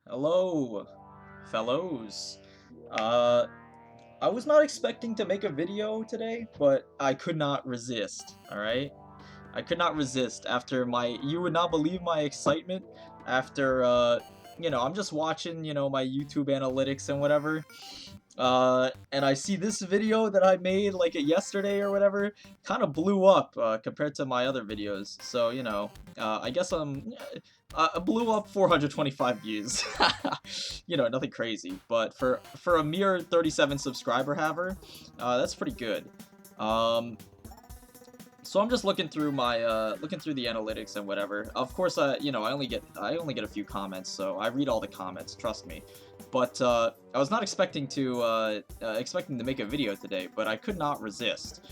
Hello, fellows. Uh, I was not expecting to make a video today, but I could not resist, alright? I could not resist after you would not believe my excitement after, I'm just watching, my YouTube analytics and whatever, and I see this video that I made like yesterday or whatever, kind of blew up compared to my other videos. So I guess blew up 425 views. Nothing crazy, but for a mere 37 subscriber haver, that's pretty good. So I'm just looking through looking through the analytics and whatever. Of course, I only get a few comments, so I read all the comments. Trust me. But I was not expecting to make a video today, but I could not resist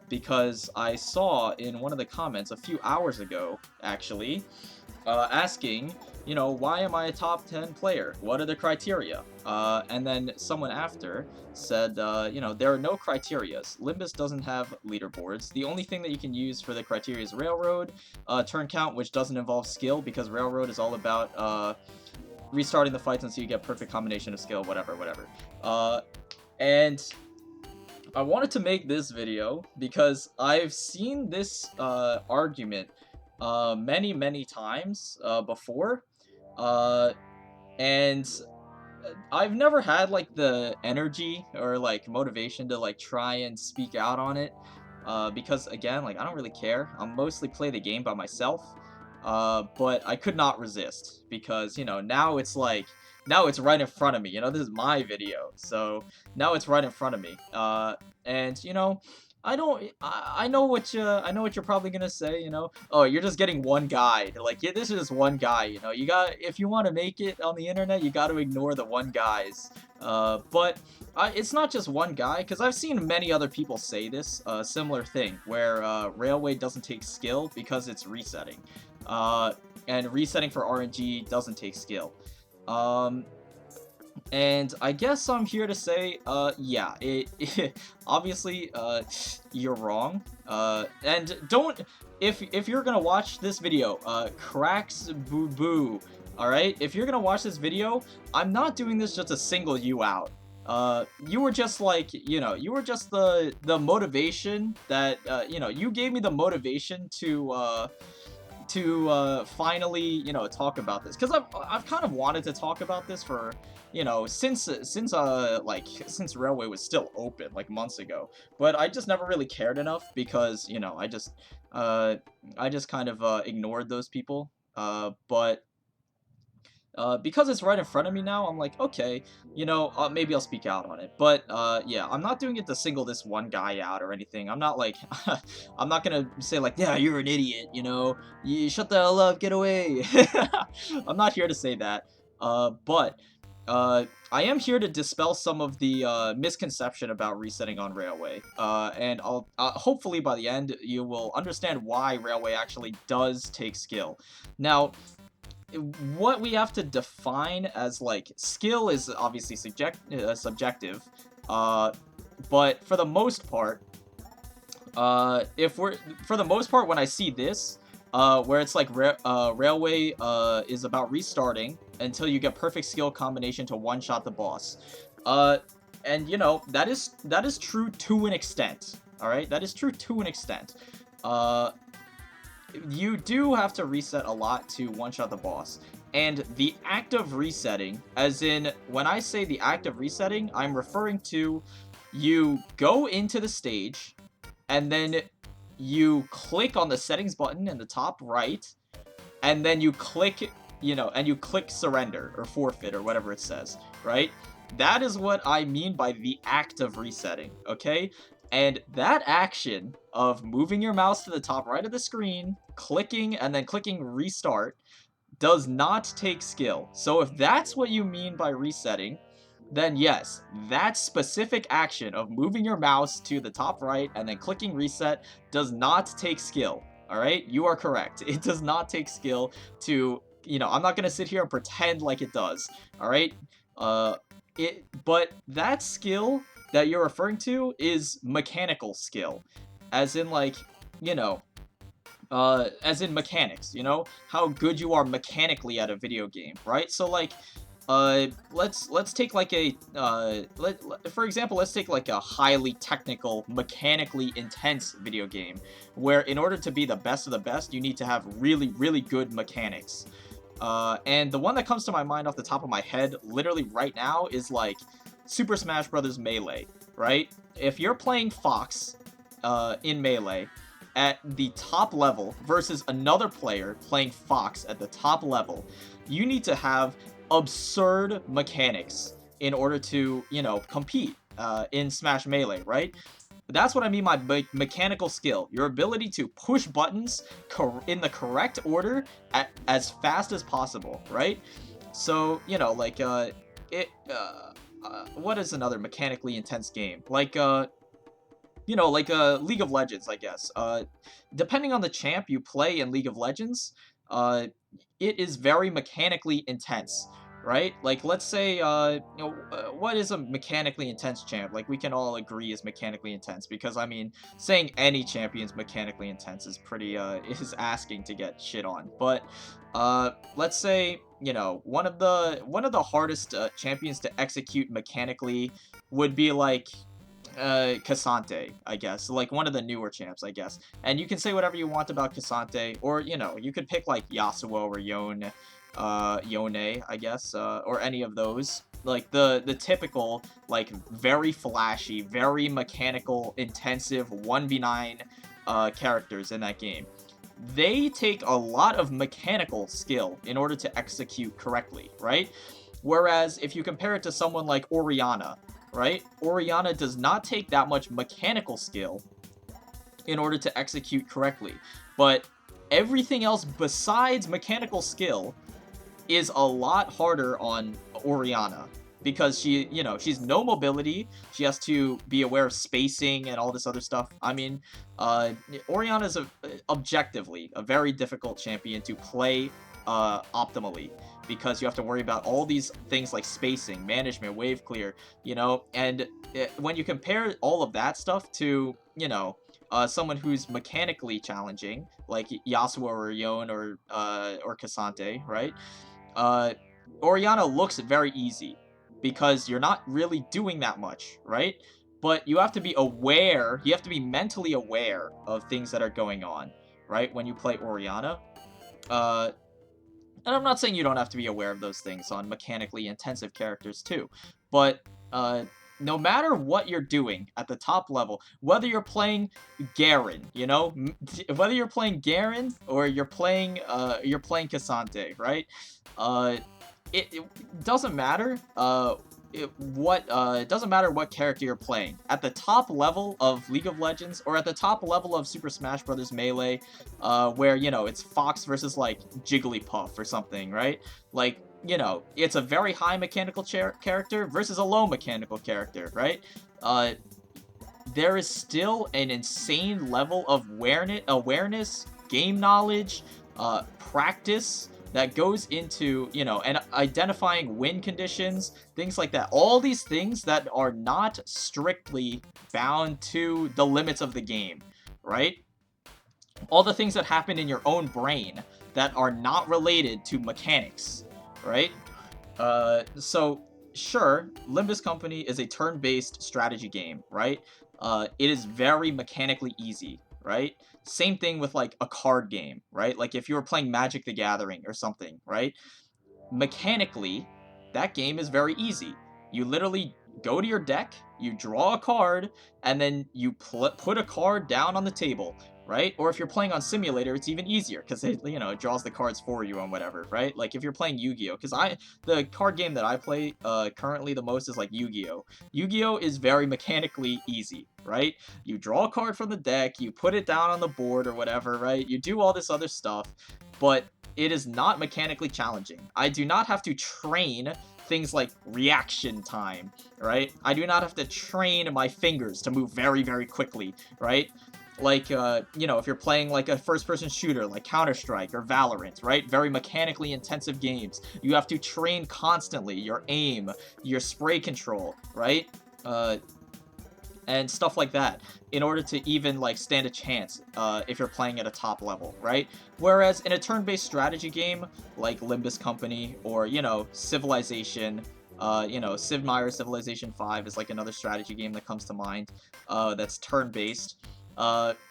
because I saw in one of the comments a few hours ago, actually, asking, why am I a top 10 player? What are the criteria? And then someone after said, there are no criterias. Limbus doesn't have leaderboards. The only thing that you can use for the criteria is Railroad, turn count, which doesn't involve skill, because Railroad is all about restarting the fights until you get perfect combination of skill, whatever. And I wanted to make this video because I've seen this argument many times before, and I've never had like the energy or like motivation to like try and speak out on it, because again, like I don't really care. I'll mostly play the game by myself, but I could not resist because now it's right in front of me. This is my video, so now it's right in front of me. And I know what you're probably gonna say. Oh, you're just getting one guide. Like, yeah, this is just one guy. If you want to make it on the internet, you got to ignore the one guys. But it's not just one guy, because I've seen many other people say this similar thing, where Railway doesn't take skill because it's resetting, and resetting for RNG doesn't take skill. And I guess I'm here to say, yeah, obviously, you're wrong. And don't, if you're gonna watch this video, cracks boo boo, alright? If you're gonna watch this video, I'm not doing this just to single you out. You were just like, you were just the motivation that, you gave me the motivation to finally, talk about this, because I've kind of wanted to talk about this for, since Railway was still open like months ago, but I just never really cared enough because, I just kind of ignored those people. But because it's right in front of me now, I'm like, okay, maybe I'll speak out on it. But yeah, I'm not doing it to single this one guy out or anything. I'm not like, I'm not gonna say like, yeah, you're an idiot, you shut the hell up, get away. I'm not here to say that. But I am here to dispel some of the misconception about resetting on Railway. And I'll hopefully by the end you will understand why Railway actually does take skill. Now, what we have to define as like skill is obviously subjective, but for the most part, when I see this, where it's like Railway is about restarting until you get perfect skill combination to one-shot the boss, and that is true to an extent. All right, that is true to an extent. You do have to reset a lot to one-shot the boss. And the act of resetting, as in, when I say the act of resetting, I'm referring to you go into the stage, and then you click on the settings button in the top right, and then you click, and you click surrender, or forfeit, or whatever it says, right? That is what I mean by the act of resetting, okay? And that action of moving your mouse to the top right of the screen, clicking, and then clicking restart, does not take skill. So if that's what you mean by resetting, then yes, that specific action of moving your mouse to the top right and then clicking reset does not take skill. Alright? You are correct. It does not take skill to, I'm not gonna sit here and pretend like it does. Alright? But that skill that you're referring to is mechanical skill. As in, like, as in mechanics, you know, how good you are mechanically at a video game, right? So like, let's take like a for example, let's take like a highly technical, mechanically intense video game, where in order to be the best of the best, you need to have really good mechanics. And the one that comes to my mind off the top of my head, literally right now, is like Super Smash Bros. Melee, right? If you're playing Fox, in Melee, at the top level versus another player playing Fox at the top level, you need to have absurd mechanics in order to, you know, compete in Smash Melee, right? That's what I mean by mechanical skill. Your ability to push buttons in the correct order as fast as possible, right? So, you know, like, what is another mechanically intense game? Like, you know, like League of Legends, I guess. Depending on the champ you play in League of Legends, uh, it is very mechanically intense, right? Like, let's say, you know, what is a mechanically intense champ? Like, we can all agree is mechanically intense, because, I mean, saying any champion's mechanically intense is pretty, is asking to get shit on. But, let's say, you know, one of the hardest champions to execute mechanically would be like Cassante, I guess, like one of the newer champs, I guess. And you can say whatever you want about Cassante, or, you know, you could pick like Yasuo or Yone, I guess, or any of those. Like the typical, like, very flashy, very mechanical, intensive 1v9 characters in that game. They take a lot of mechanical skill in order to execute correctly, right? Whereas if you compare it to someone like Orianna, right? Orianna does not take that much mechanical skill in order to execute correctly. But everything else besides mechanical skill is a lot harder on Orianna, because she, you know, she's no mobility. She has to be aware of spacing and all this other stuff. I mean, Orianna is objectively a very difficult champion to play optimally, because you have to worry about all these things like spacing, management, wave clear, you know, and when you compare all of that stuff to, you know, someone who's mechanically challenging, like Yasuo or Yon or Cassante, right? Orianna looks very easy, because you're not really doing that much, right? But you have to be aware, you have to be mentally aware of things that are going on, right? When you play Orianna. And I'm not saying you don't have to be aware of those things on mechanically intensive characters too, but no matter what you're doing at the top level, whether you're playing Garen, you know, whether you're playing Garen or you're playing Cassante, right? It doesn't matter. It doesn't matter what character you're playing. At the top level of League of Legends, or at the top level of Super Smash Bros. Melee, where, you know, it's Fox versus like Jigglypuff or something, right? Like, you know, it's a very high mechanical character versus a low mechanical character, right? There is still an insane level of awareness, game knowledge, practice that goes into, you know, and identifying win conditions, things like that. All these things that are not strictly bound to the limits of the game, right? All the things that happen in your own brain that are not related to mechanics, right? So sure, Limbus Company is a turn-based strategy game, right? It is very mechanically easy, right? Same thing with like a card game, right? Like if you were playing Magic the Gathering or something, right? Mechanically, that game is very easy. You literally go to your deck, you draw a card, and then you put a card down on the table, right? Or if you're playing on simulator, it's even easier, because it, you know, it draws the cards for you and whatever, right? Like if you're playing Yu-Gi-Oh, because the card game that I play currently the most is like Yu-Gi-Oh. Yu-Gi-Oh is very mechanically easy, right? You draw a card from the deck, you put it down on the board or whatever, right? You do all this other stuff, but it is not mechanically challenging. I do not have to train things like reaction time, right? I do not have to train my fingers to move very quickly, right? Like, you know, if you're playing like a first-person shooter like Counter-Strike or Valorant, right? Very mechanically intensive games. You have to train constantly your aim, your spray control, right? and stuff like that in order to even like stand a chance if you're playing at a top level, right? Whereas in a turn-based strategy game like Limbus Company or, you know, Civilization, you know, Sid Meier's Civilization 5 is like another strategy game that comes to mind that's turn-based.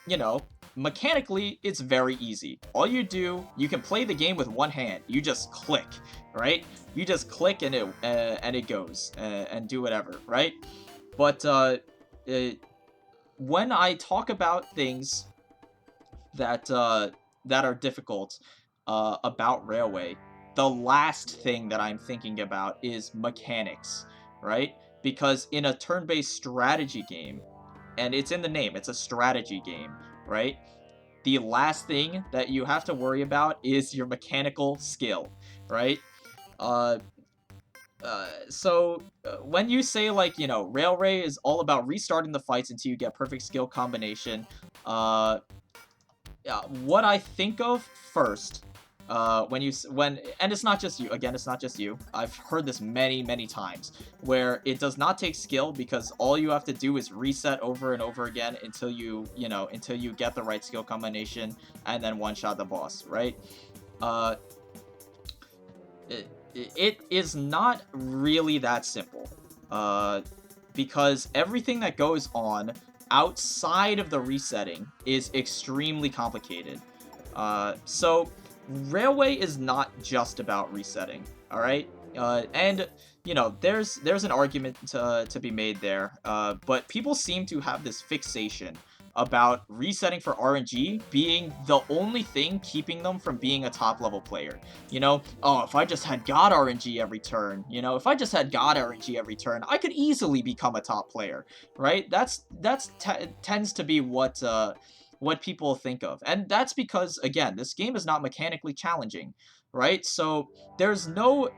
You know, mechanically, it's very easy. All you do, you can play the game with one hand. You just click, right? You just click and it goes and do whatever, right? But when I talk about things that are difficult about Railway, the last thing that I'm thinking about is mechanics, right? Because in a turn-based strategy game, and it's in the name, it's a strategy game, right? The last thing that you have to worry about is your mechanical skill, right? Uh, when you say, like, you know, Railway is all about restarting the fights until you get perfect skill combination, uh, what I think of first, and it's not just you, again, it's not just you, I've heard this many times, where it does not take skill because all you have to do is reset over and over again until until you get the right skill combination and then one-shot the boss, right? It is not really that simple, because everything that goes on outside of the resetting is extremely complicated. So Railway is not just about resetting, all right? And you know, there's an argument to be made there, but people seem to have this fixation about resetting for RNG being the only thing keeping them from being a top level player. You know, oh, if I just had God RNG every turn, you know, if I just had God RNG every turn, I could easily become a top player, right? That's tends to be what people think of. And that's because, again, this game is not mechanically challenging, right? So there is no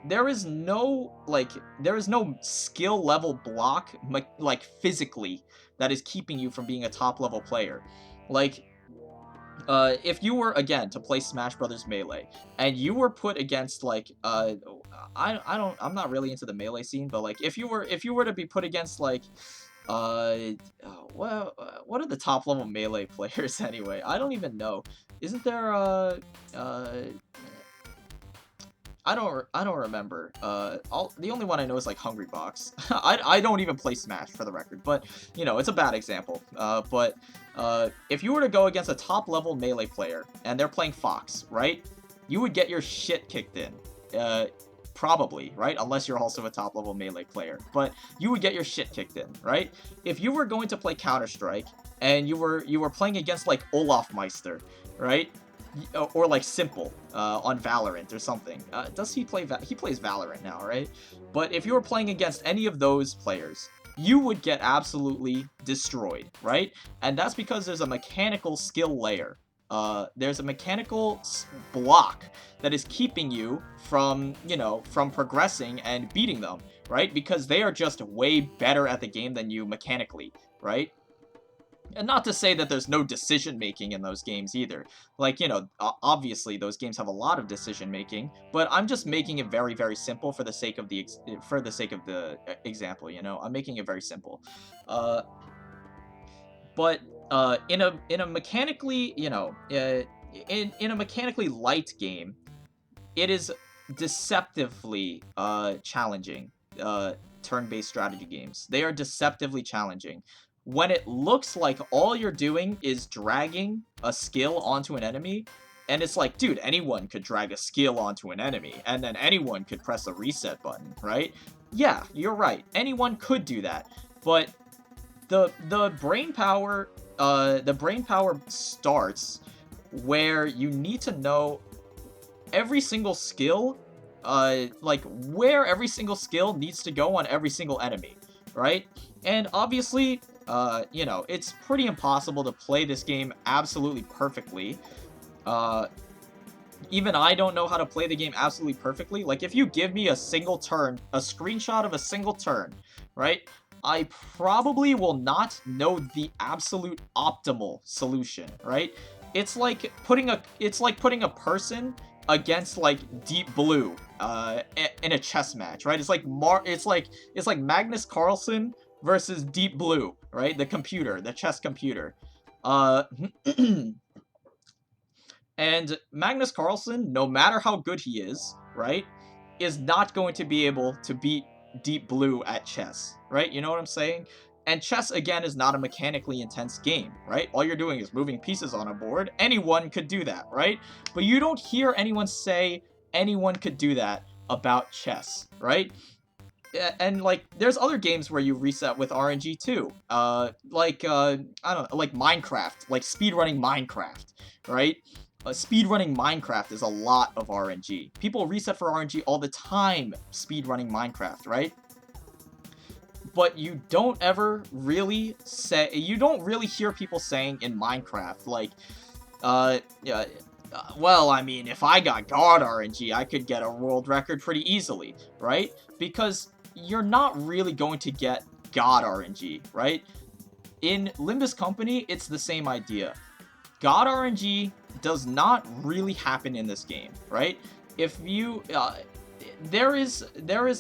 skill level block like physically that is keeping you from being a top level player. Like, if you were, again, to play Smash Brothers Melee and you were put against like I'm not really into the Melee scene, but like if you were to be put against like well, what are the top level Melee players anyway? I don't even know. Isn't there I don't remember. The only one I know is like Hungrybox. I don't even play Smash, for the record, but you know, it's a bad example. But if you were to go against a top level Melee player and they're playing Fox, right? You would get your shit kicked in. Probably, right? Unless you're also a top level Melee player, but you would get your shit kicked in, right? If you were going to play Counter-Strike and you were playing against like Olaf Meister, right? Or like Simple on Valorant or something. Does he play? He plays Valorant now, right? But if you were playing against any of those players, you would get absolutely destroyed, right? And that's because there's a mechanical skill layer. There's a mechanical block that is keeping you from, you know, from progressing and beating them, right? Because they are just way better at the game than you mechanically, right? And not to say that there's no decision-making in those games either. Like, you know, obviously those games have a lot of decision-making, but I'm just making it very simple for the sake of the example, you know? I'm making it very simple. But in a mechanically, you know, in a mechanically light game, it is deceptively challenging. Turn-based strategy games. They are deceptively challenging. When it looks like all you're doing is dragging a skill onto an enemy, and it's like, dude, anyone could drag a skill onto an enemy, and then anyone could press a reset button, right? Yeah, you're right. Anyone could do that, but the brain power starts where you need to know every single skill, like where every single skill needs to go on every single enemy, right? And obviously, you know, it's pretty impossible to play this game absolutely perfectly. Even I don't know how to play the game absolutely perfectly. Like, if you give me a single turn, a screenshot of a single turn, right? I probably will not know the absolute optimal solution, right? It's like putting a person against like Deep Blue in a chess match, right? It's like Magnus Carlsen versus Deep Blue, right? The computer, the chess computer. Uh, and Magnus Carlsen, no matter how good he is, right, is not going to be able to beat Deep Blue at chess, right? You know what I'm saying? And chess, again, is not a mechanically intense game, right? All you're doing is moving pieces on a board. Anyone could do that, right? But you don't hear anyone say anyone could do that about chess, right? And like there's other games where you reset with RNG too. I don't know, like Minecraft, like speedrunning Minecraft, right? Speedrunning Minecraft is a lot of RNG. People reset for RNG all the time speedrunning Minecraft, right? But you don't ever really you don't really hear people saying in Minecraft, like, yeah, well, I mean, if I got God RNG, I could get a world record pretty easily, right? Because you're not really going to get God RNG, right? In Limbus Company, it's the same idea. God RNG does not really happen in this game, right? If you, there is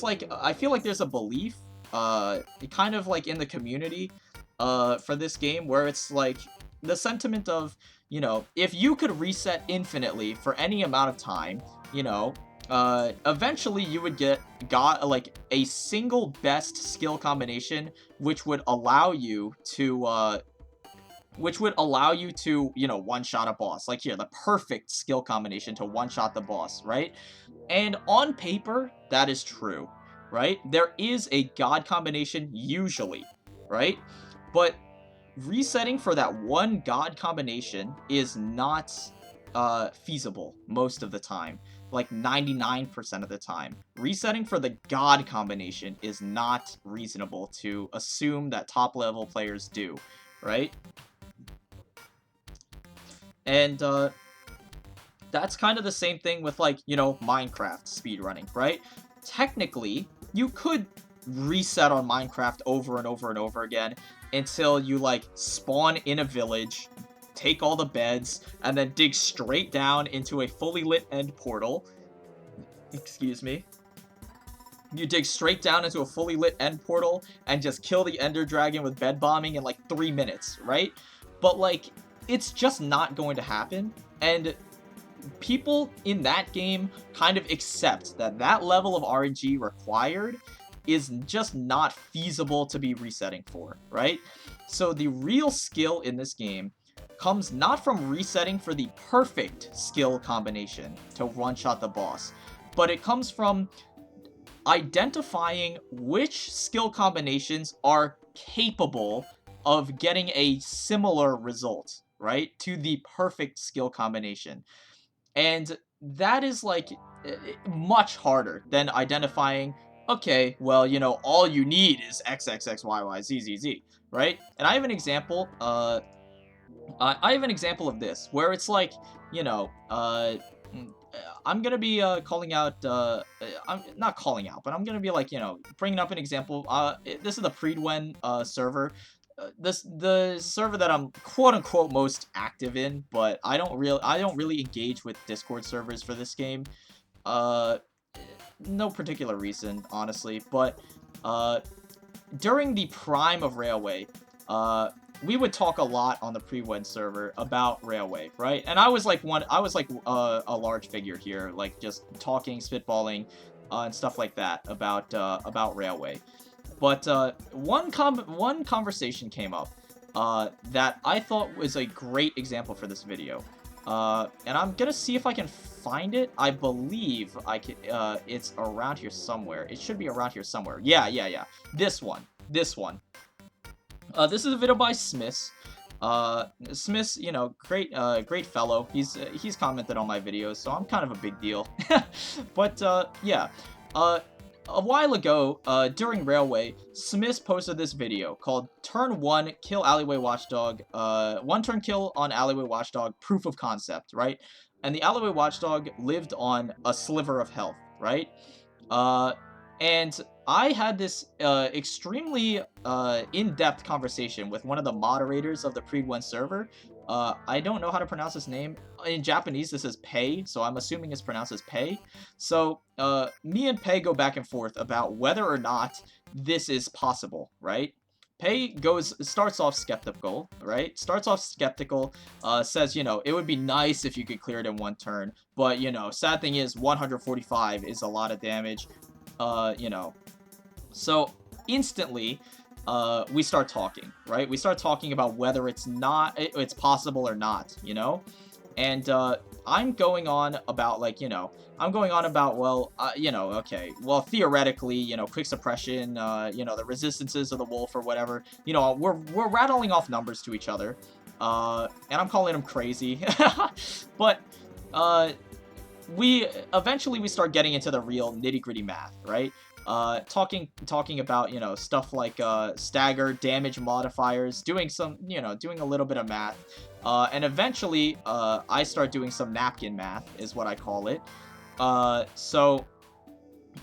like, I feel like there's a belief, kind of like in the community, for this game where it's like the sentiment of, you know, if you could reset infinitely for any amount of time, you know, eventually you would get like a single best skill combination, which would allow you to, you know, one-shot a boss. Like here, the perfect skill combination to one-shot the boss, right? And on paper, that is true, right? There is a god combination usually, right? But resetting for that one god combination is not feasible most of the time. Like 99% of the time. Resetting for the god combination is not reasonable to assume that top level players do, right? And that's kind of the same thing with, like, you know, Minecraft speedrunning, right? Technically, you could reset on Minecraft over and over and over again until you, like, spawn in a village, take all the beds, and then dig straight down into a fully lit end portal. Excuse me. You dig straight down into a fully lit end portal and just kill the Ender Dragon with bed bombing in, like, 3 minutes, right? But, like, it's just not going to happen, and people in that game kind of accept that that level of RNG required is just not feasible to be resetting for, right? So the real skill in this game comes not from resetting for the perfect skill combination to one-shot the boss, but it comes from identifying which skill combinations are capable of getting a similar result, right, to the perfect skill combination. And that is, like, much harder than identifying, okay, well, you know, all you need is XXXYYZZZ, right? And I have an example, I have an example of this, where it's like, you know, I'm gonna be, calling out, I'm not calling out, but I'm gonna be, like, you know, bringing up an example. This is the Predwen, server. The server that I'm quote unquote most active in, but I don't really engage with Discord servers for this game. No particular reason, honestly, but during the prime of Railway, we would talk a lot on the pre-wed server about Railway, right? And I was like a large figure here, like just talking, spitballing, and stuff like that about Railway. But one conversation came up that I thought was a great example for this video. And I'm gonna see if I can find it. I believe I can. It's around here somewhere. It should be around here somewhere. Yeah. This one. This is a video by Smiths. Smiths, you know, great fellow. He's commented on my videos, so I'm kind of a big deal. But yeah. A while ago, during Railway, Smiths posted this video called Turn 1 Kill Alleyway Watchdog, 1 turn kill on Alleyway Watchdog, proof of concept, right? And the Alleyway Watchdog lived on a sliver of health, right? And I had this extremely in-depth conversation with one of the moderators of the Pre-1 server. I don't know how to pronounce his name. In Japanese, this is Pei, so I'm assuming it's pronounced as Pei. So, me and Pei go back and forth about whether or not this is possible, right? Pei starts off skeptical, right? Starts off skeptical, says, you know, it would be nice if you could clear it in one turn, but, you know, sad thing is 145 is a lot of damage, you know. So, instantly, we start talking, right? We start talking about whether it's possible or not, you know? And, I'm going on about, like, you know, well, you know, okay, well, theoretically, you know, quick suppression, you know, the resistances of the wolf or whatever, you know, we're rattling off numbers to each other, and I'm calling them crazy, but, we eventually start getting into the real nitty-gritty math, right? Talking about, you know, stuff like stagger, damage modifiers, doing a little bit of math, and eventually I start doing some napkin math, is what I call it. So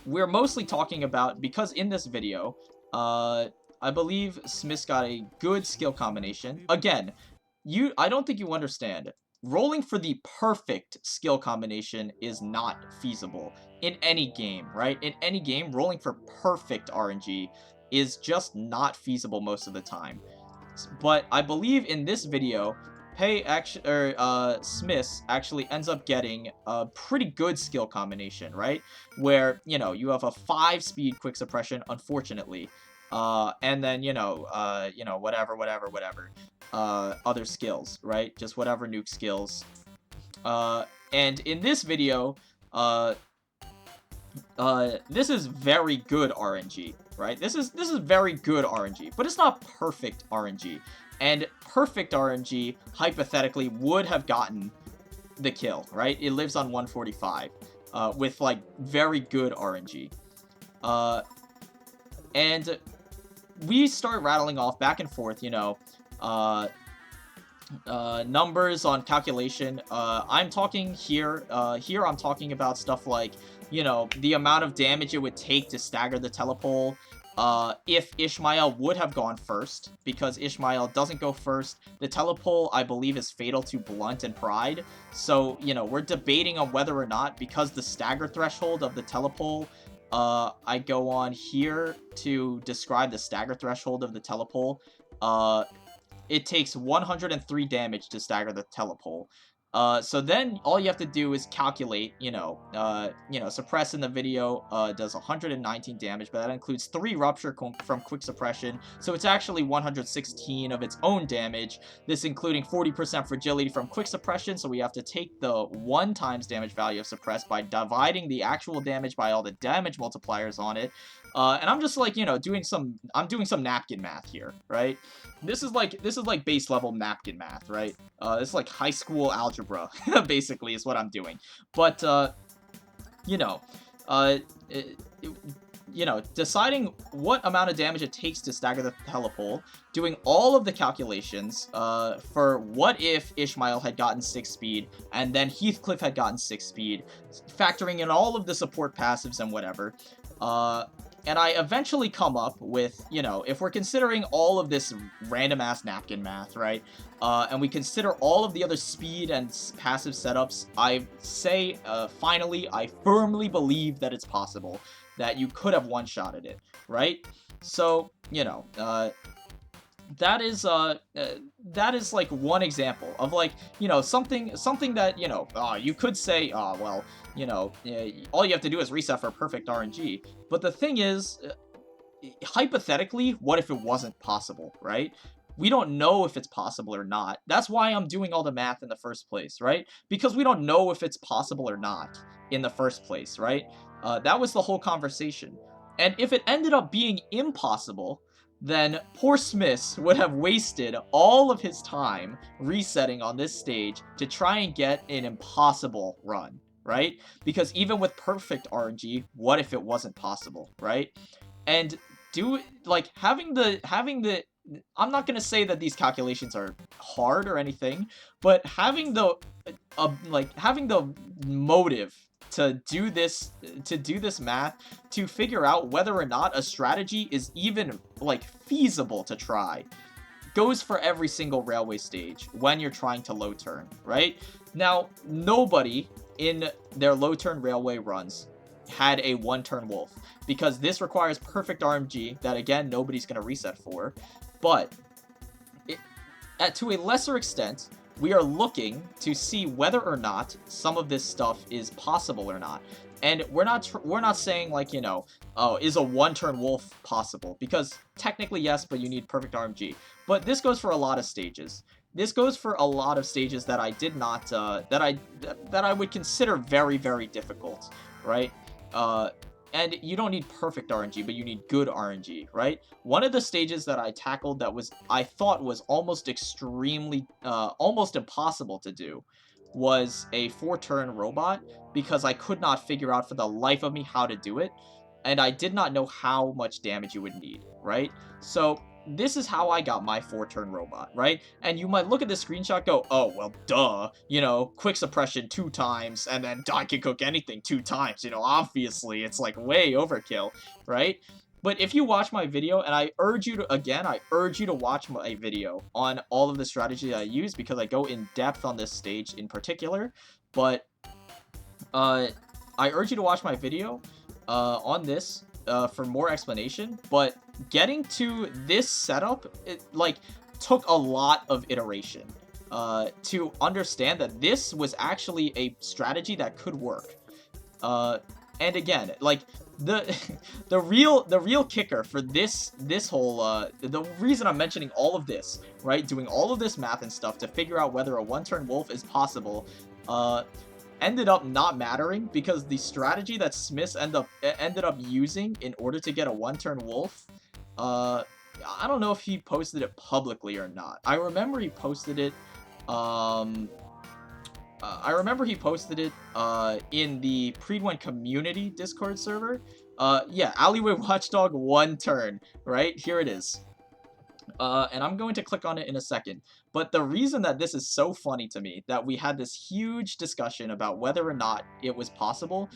we're mostly talking about, because in this video, I believe Smith's got a good skill combination. Again, I don't think you understand. Rolling for the perfect skill combination is not feasible in any game, right? In any game, rolling for perfect RNG is just not feasible most of the time. But I believe in this video, Smith actually ends up getting a pretty good skill combination, right? Where, you know, you have a 5-speed quick suppression, unfortunately. And then, whatever, other skills, right? Just whatever nuke skills. And in this video, this is very good RNG, right? This is very good RNG, but it's not perfect RNG. And perfect RNG, hypothetically, would have gotten the kill, right? It lives on 145, with, like, very good RNG. And we start rattling off back and forth, you know, numbers on calculation. I'm talking here I'm talking about stuff like, you know, the amount of damage it would take to stagger the telepole, if Ishmael would have gone first, because Ishmael doesn't go first. The telepole, I believe, is fatal to Blunt and Pride, so, you know, we're debating on whether or not, because the stagger threshold of the telepole, I go on here to describe the stagger threshold of the telepole. It takes 103 damage to stagger the telepole. So then all you have to do is calculate, suppress in the video, does 119 damage, but that includes 3 rupture from quick suppression, so it's actually 116 of its own damage, this including 40% fragility from quick suppression, so we have to take the 1 times damage value of suppress by dividing the actual damage by all the damage multipliers on it, and I'm just, like, you know, doing some napkin math here, right? This is like base level napkin math, right? This is like high school algebra, basically, is what I'm doing. But, deciding what amount of damage it takes to stagger the telepole, doing all of the calculations, for what if Ishmael had gotten 6 speed, and then Heathcliff had gotten 6 speed, factoring in all of the support passives and whatever, and I eventually come up with, you know, if we're considering all of this random-ass napkin math, right, and we consider all of the other speed and passive setups, I say, finally, I firmly believe that it's possible, that you could have one-shotted it, right? So, you know, that is like one example of, like, you know, something that, you know, you could say, well, you know, all you have to do is reset for perfect RNG. But the thing is, hypothetically, what if it wasn't possible, right? We don't know if it's possible or not. That's why I'm doing all the math in the first place, right? Because we don't know if it's possible or not in the first place, right? That was the whole conversation. And if it ended up being impossible, then poor Smith would have wasted all of his time resetting on this stage to try and get an impossible run, right? Because even with perfect RNG, what if it wasn't possible, right? And having the I'm not gonna say that these calculations are hard or anything, but having the motive to do this math, to figure out whether or not a strategy is even, like, feasible to try, goes for every single railway stage when you're trying to low turn, right? Now, nobody in their low turn railway runs had a 1-turn wolf, because this requires perfect RMG that, again, nobody's going to reset for. But to a lesser extent, we are looking to see whether or not some of this stuff is possible or not. And we're not saying, like, you know, oh, is a one-turn wolf possible? Because technically yes, but you need perfect RMG. But this goes for a lot of stages. This goes for a lot of stages that I did not that I would consider very, very difficult, right? And you don't need perfect RNG, but you need good RNG, right? One of the stages that I tackled that I thought was almost almost impossible to do was a 4-turn robot, because I could not figure out for the life of me how to do it, and I did not know how much damage you would need, right? So this is how I got my 4-turn robot, right? And you might look at this screenshot, go, oh, well, duh, you know, quick suppression 2 times, and then I can cook anything 2 times, you know, obviously, it's like way overkill, right? But if you watch my video, and I urge you to watch my video on all of the strategies I use, because I go in depth on this stage in particular, but I urge you to watch my video on this for more explanation, but getting to this setup, it, like, took a lot of iteration to understand that this was actually a strategy that could work. And again, like, the real kicker for this whole the reason I'm mentioning all of this, right, doing all of this math and stuff to figure out whether a one-turn wolf is possible, ended up not mattering, because the strategy that Smith ended up using in order to get a one-turn wolf, I don't know if he posted it publicly or not. I remember he posted it in the Predwin community Discord server. Yeah, Alleyway Watchdog 1 turn, right? Here it is. And I'm going to click on it in a second. But the reason that this is so funny to me, that we had this huge discussion about whether or not it was possible,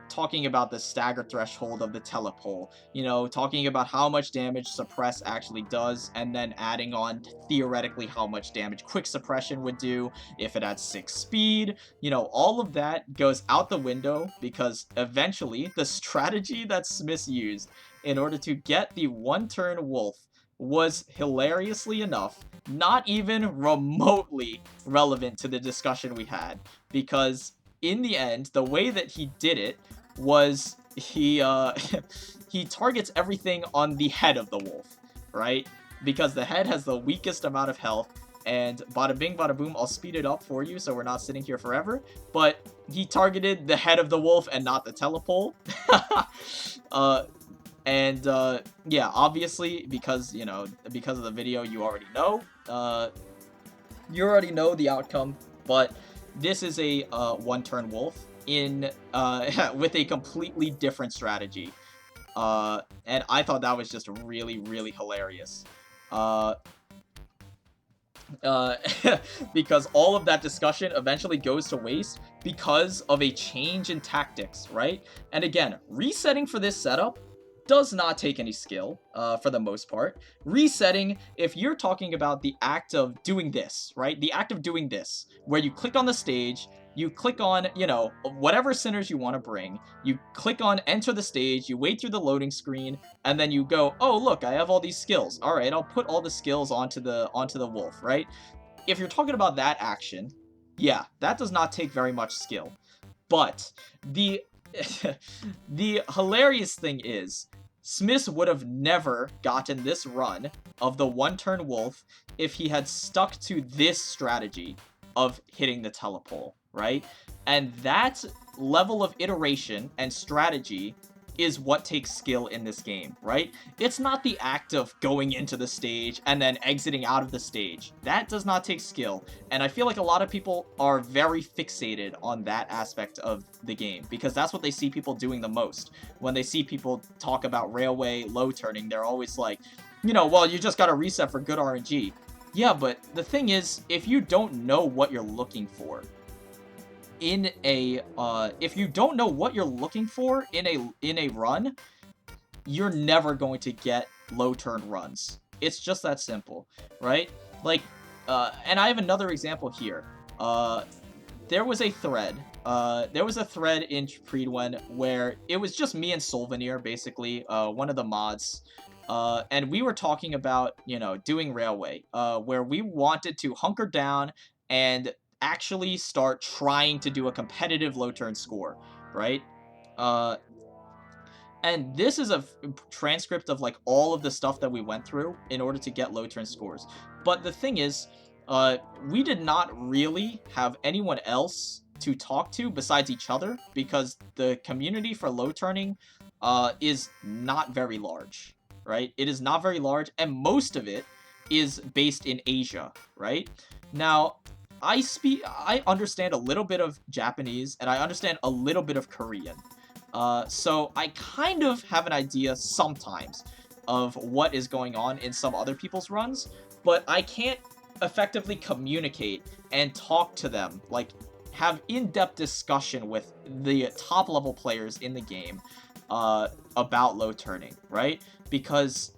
talking about the stagger threshold of the telepole, you know, talking about how much damage suppress actually does, and then adding on theoretically how much damage quick suppression would do if it had 6 speed, you know, all of that goes out the window, because eventually the strategy that Smith used in order to get the one-turn wolf was, hilariously enough, not even remotely relevant to the discussion we had, because in the end, the way that he did it was he he targets everything on the head of the wolf, right? Because the head has the weakest amount of health, and bada bing, bada boom, I'll speed it up for you so we're not sitting here forever, but he targeted the head of the wolf and not the telepole. And, yeah, obviously, because, you know, because of the video, you already know the outcome, but this is a, one-turn wolf in, with a completely different strategy, and I thought that was just really, really hilarious, because all of that discussion eventually goes to waste because of a change in tactics, right? And again, resetting for this setup does not take any skill, for the most part. Resetting, if you're talking about the act of doing this, right? The act of doing this, where you click on the stage, you click on, you know, whatever sinners you want to bring, you click on enter the stage, you wait through the loading screen, and then you go, oh, look, I have all these skills. All right, I'll put all the skills onto the wolf, right? If you're talking about that action, yeah, that does not take very much skill. But the hilarious thing is, Smith would have never gotten this run of the one-turn wolf if he had stuck to this strategy of hitting the telepole, right? And that level of iteration and strategy is what takes skill in this game, right? It's not the act of going into the stage and then exiting out of the stage. That does not take skill, and I feel like a lot of people are very fixated on that aspect of the game, because that's what they see people doing the most. When they see people talk about railway low turning, they're always like, you know, well, you just gotta reset for good RNG. Yeah, but the thing is, if you don't know what you're looking for, if you don't know what you're looking for in a run, you're never going to get low turn runs. It's just that simple, right? Like, and I have another example here. There was a thread in Predwen where it was just me and Solvanir, basically, one of the mods, and we were talking about, you know, doing Railway, where we wanted to hunker down and actually start trying to do a competitive low turn score, right? Uh, and this is a transcript of like all of the stuff that we went through in order to get low turn scores. But the thing is, we did not really have anyone else to talk to besides each other because the community for low turning is not very large, right? It is not very large, and most of it is based in Asia, right? Now, I understand a little bit of Japanese and I understand a little bit of Korean. So I kind of have an idea sometimes of what is going on in some other people's runs, but I can't effectively communicate and talk to them, like have in-depth discussion with the top level players in the game about low turning, right? Because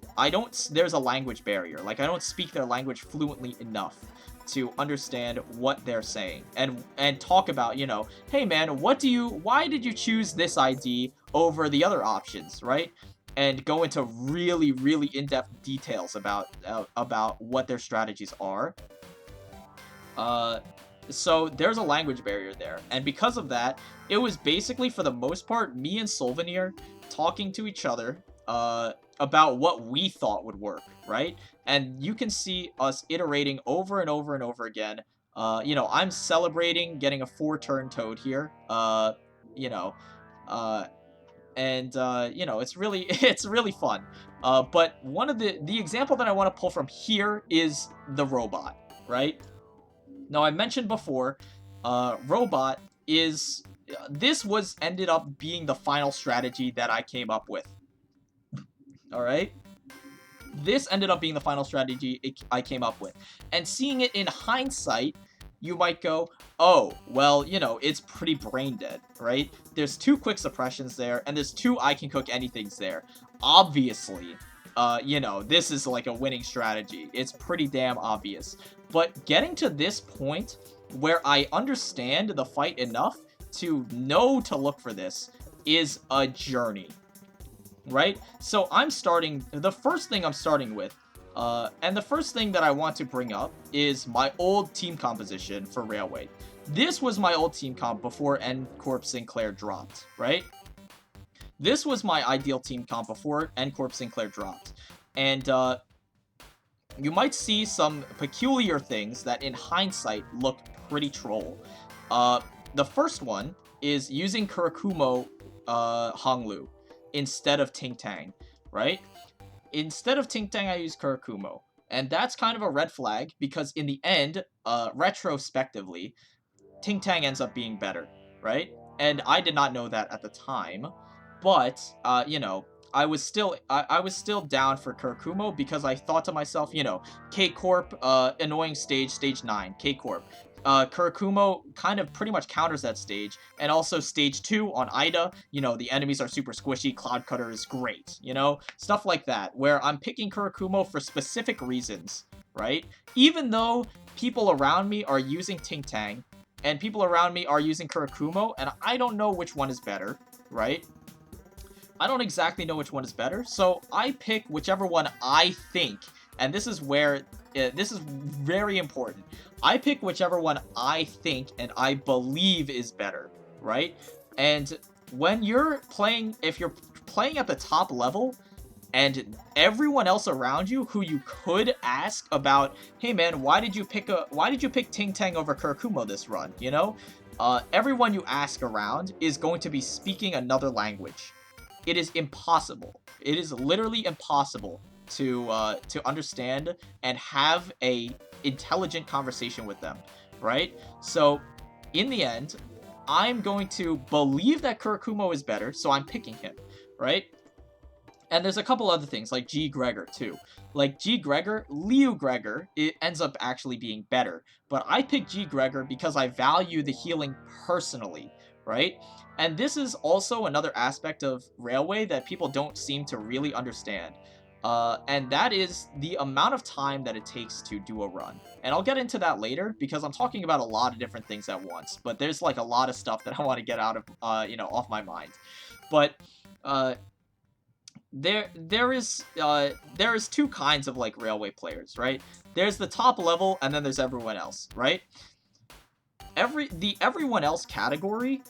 there's a language barrier. Like, I don't speak their language fluently enough to understand what they're saying and talk about, you know, hey man, why did you choose this ID over the other options, right? And go into really, really in-depth details about what their strategies are. So there's a language barrier there, and because of that, it was basically, for the most part, me and Solvenir talking to each other about what we thought would work, right? And you can see us iterating over and over and over again. You know, I'm celebrating getting a 4-turn Toad here. You know, uh, you know, it's really it's really fun. But one of the example that I want to pull from here is the robot, right? Now, I mentioned before, robot is this was ended up being the final strategy that I came up with. All right. This ended up being the final strategy I came up with. And seeing it in hindsight, you might go, oh, well, you know, it's pretty brain dead, right? There's 2 quick suppressions there, and there's 2 I can cook anythings there. Obviously, you know, this is like a winning strategy. It's pretty damn obvious. But getting to this point where I understand the fight enough to know to look for this is a journey. Right? So the first thing I'm starting with, and the first thing that I want to bring up is my old team composition for Railway. This was my old team comp before N Corp Sinclair dropped, right? This was my ideal team comp before N Corp Sinclair dropped. And, you might see some peculiar things that in hindsight look pretty troll. The first one is using Kurakumo, Honglu instead of Ting Tang, right? Instead of Ting Tang, I use Kurakumo. And that's kind of a red flag, because in the end, retrospectively, Ting Tang ends up being better, right? And I did not know that at the time, but, you know, I was still down for Kurakumo because I thought to myself, you know, K-Corp, annoying stage 9, K-Corp. Kurakumo kind of pretty much counters that stage, and also stage 2 on Ida, you know, the enemies are super squishy, Cloud Cutter is great, you know, stuff like that, where I'm picking Kurakumo for specific reasons, right? Even though people around me are using Ting Tang, and people around me are using Kurakumo, and I don't know which one is better, right? I don't exactly know which one is better, so I pick whichever one I think, and this is where, this is very important. I pick whichever one I think and I believe is better, right? And when you're playing, if you're playing at the top level, and everyone else around you who you could ask about, hey man, why did you pick Ting Tang over Kurakumo this run, you know? Everyone you ask around is going to be speaking another language. It is impossible. It is literally impossible to understand and have a intelligent conversation with them, right? So, in the end, I'm going to believe that Kurakumo is better, so I'm picking him, right? And there's a couple other things, like G. Gregor, too. Like G. Gregor, Liu Gregor, it ends up actually being better. But I picked G. Gregor because I value the healing personally, right? And this is also another aspect of Railway that people don't seem to really understand. And that is the amount of time that it takes to do a run. And I'll get into that later, because I'm talking about a lot of different things at once. But there's, like, a lot of stuff that I want to get out of, you know, off my mind. But, there is two kinds of like railway players, right? There's the top level, and then there's everyone else, right? The everyone else category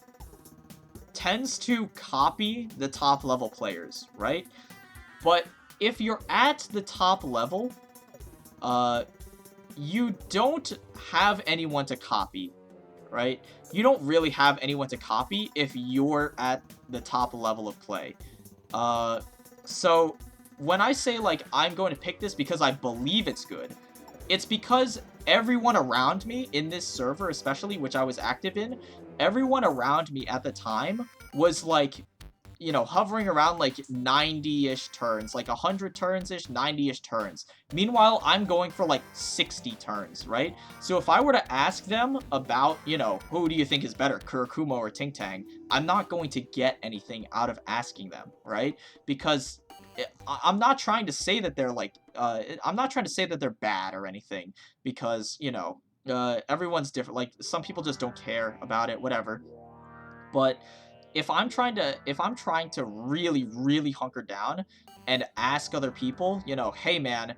tends to copy the top level players, right? But if you're at the top level, you don't have anyone to copy, right? You don't really have anyone to copy if you're at the top level of play. So when I say, like, I'm going to pick this because I believe it's good, it's because everyone around me in this server, especially, which I was active in, everyone around me at the time was, like, you know, hovering around, like, 90-ish turns, like, 100 turns-ish, 90-ish turns. Meanwhile, I'm going for, like, 60 turns, right? So if I were to ask them about, you know, who do you think is better, Kurikumo or Ting-Tang, I'm not going to get anything out of asking them, right? Because I'm not trying to say that they're, like, I'm not trying to say that they're bad or anything, because, you know, everyone's different. Like, some people just don't care about it, whatever. But if I'm trying to really, really hunker down and ask other people, you know, hey man,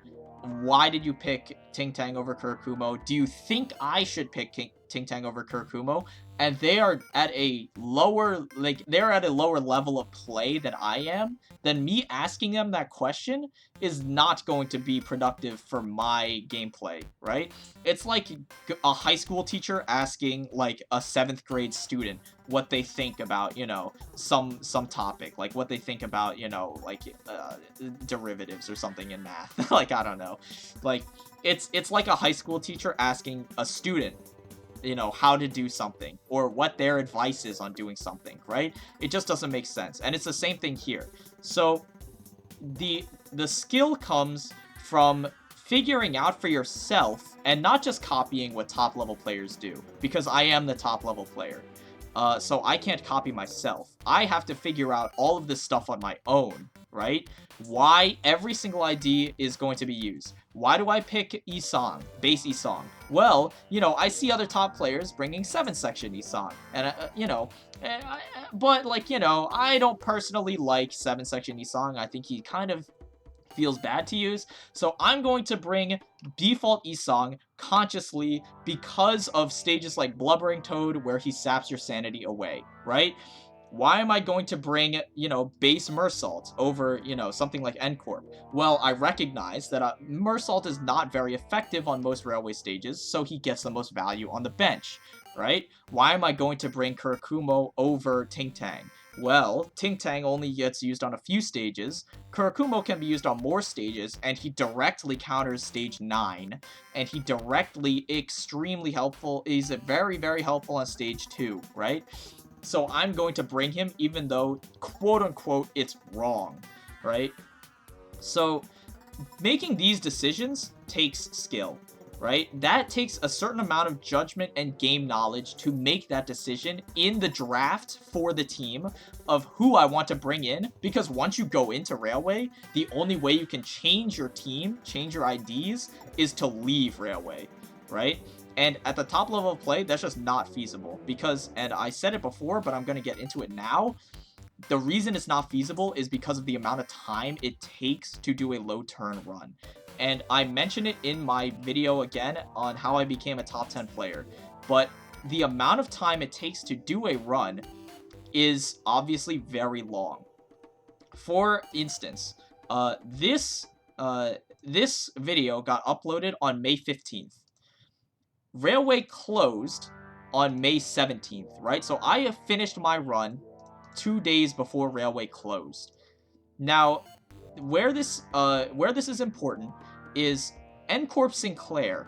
why did you pick Ting Tang over Kurikumo? Do you think I should pick Ting Tang over Kurikumo? And they are at a lower, like, they're at a lower level of play than I am, then me asking them that question is not going to be productive for my gameplay, right? It's like a high school teacher asking, like, a 7th grade student what they think about, you know, some topic, like what they think about, you know, like, derivatives or something in math. Like, I don't know. Like, it's like a high school teacher asking a student, you know, how to do something or what their advice is on doing something, right? It just doesn't make sense. And it's the same thing here. So the skill comes from figuring out for yourself and not just copying what top level players do, because I am the top level player. So I can't copy myself. I have to figure out all of this stuff on my own, right? Why every single ID is going to be used. Why do I pick Isong, base Isong? Well, you know, I see other top players bringing 7-section Isong, and, you know, but, like, you know, I don't personally like 7-section Isong. I think he kind of feels bad to use, so I'm going to bring default Isong consciously because of stages like Blubbering Toad where he saps your sanity away, right? Why am I going to bring, you know, base Mersault over, you know, something like Ncorp? Well, I recognize that Mersault is not very effective on most railway stages, so he gets the most value on the bench, right? Why am I going to bring Kurikumo over Ting Tang? Well, Ting Tang only gets used on a few stages, Kurikumo can be used on more stages, and he directly counters stage 9, and he directly, extremely helpful, he's very, very helpful on stage 2, right? So I'm going to bring him even though, quote-unquote, it's wrong, right? So making these decisions takes skill, right? That takes a certain amount of judgment and game knowledge to make that decision in the draft for the team of who I want to bring in, because once you go into Railway, the only way you can change your team, change your IDs, is to leave Railway, right? And at the top level of play, that's just not feasible because, and I said it before, but I'm going to get into it now, the reason it's not feasible is because of the amount of time it takes to do a low turn run. And I mentioned it in my video again on how I became a top 10 player, but the amount of time it takes to do a run is obviously very long. For instance, this video got uploaded on May 15th. Railway closed on May 17th, right? So I have finished my run 2 days before Railway closed. Now, where this is important is Ncorp Sinclair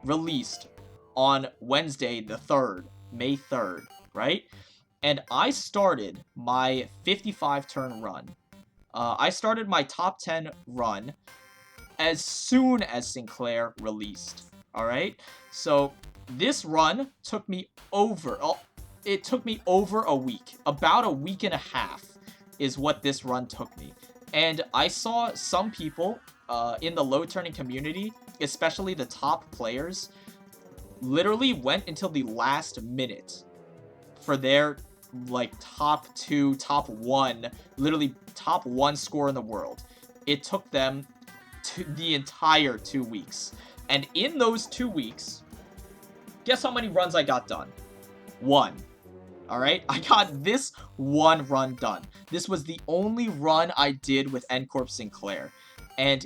released on Wednesday the 3rd, May 3rd, right? And I started my 55-turn run. I started my top 10 run as soon as Sinclair released. All right, so this run took me over, it took me over a week, about a week and a half is what this run took me. And I saw some people in the low turning community, especially the top players, literally went until the last minute for their like top 2, top 1, literally top 1 score in the world. It took them the entire 2 weeks. And in those 2 weeks, guess how many runs I got done? 1. Alright? I got this 1 run done. This was the only run I did with N-Corp Sinclair. And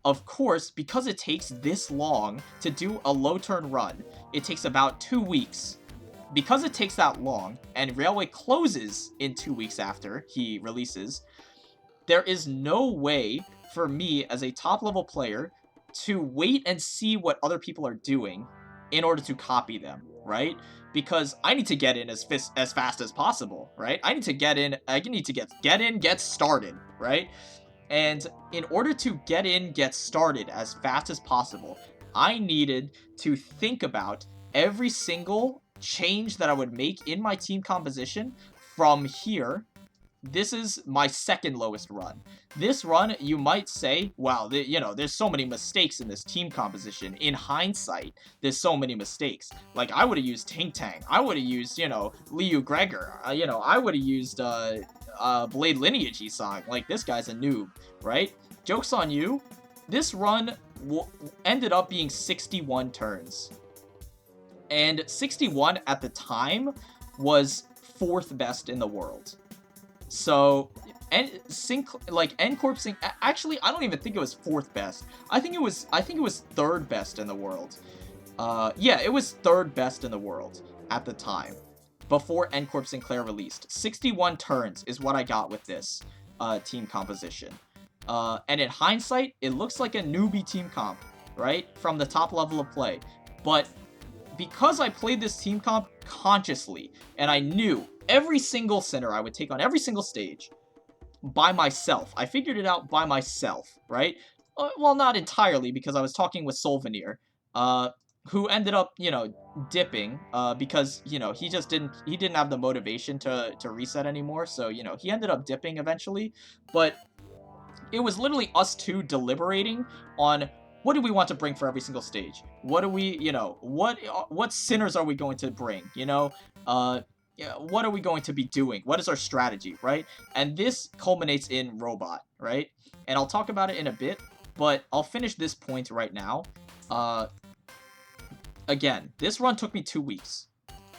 of course, because it takes this long to do a low turn run, it takes about 2 weeks. Because it takes that long, and Railway closes in 2 weeks after he releases, there is no way for me as a top level player to wait and see what other people are doing in order to copy them, right? Because I need to get in as fast as possible, right? I need to get in, get started, right? And in order to get started as fast as possible, I needed to think about every single change that I would make in my team composition from here. This is my second lowest run. This run, you might say, wow, there's so many mistakes in this team composition. In hindsight, there's so many mistakes. Like, I would have used Tink Tang. I would have used, Liu Gregor. I would have used, Blade Lineage Isang. Like, this guy's a noob, right? Joke's on you. This run ended up being 61 turns. And 61 at the time was 4th best in the world. So, N-Corp Sync, actually, I don't even think it was 4th best. I think it was 3rd best in the world. Yeah, it was 3rd best in the world at the time, before N-Corp Sinclair released. 61 turns is what I got with this team composition. And in hindsight, it looks like a newbie team comp, right? From the top level of play. But because I played this team comp consciously, and I knew every single center I would take on every single stage by myself. I figured it out by myself, right? Well, not entirely, because I was talking with Solvanir, who ended up, dipping, because, he didn't have the motivation to reset anymore, so, he ended up dipping eventually, but it was literally us two deliberating on what do we want to bring for every single stage? What do we, what sinners are we going to bring, what are we going to be doing? What is our strategy, right? And this culminates in Robot, right? And I'll talk about it in a bit, but I'll finish this point right now. Again, this run took me 2 weeks.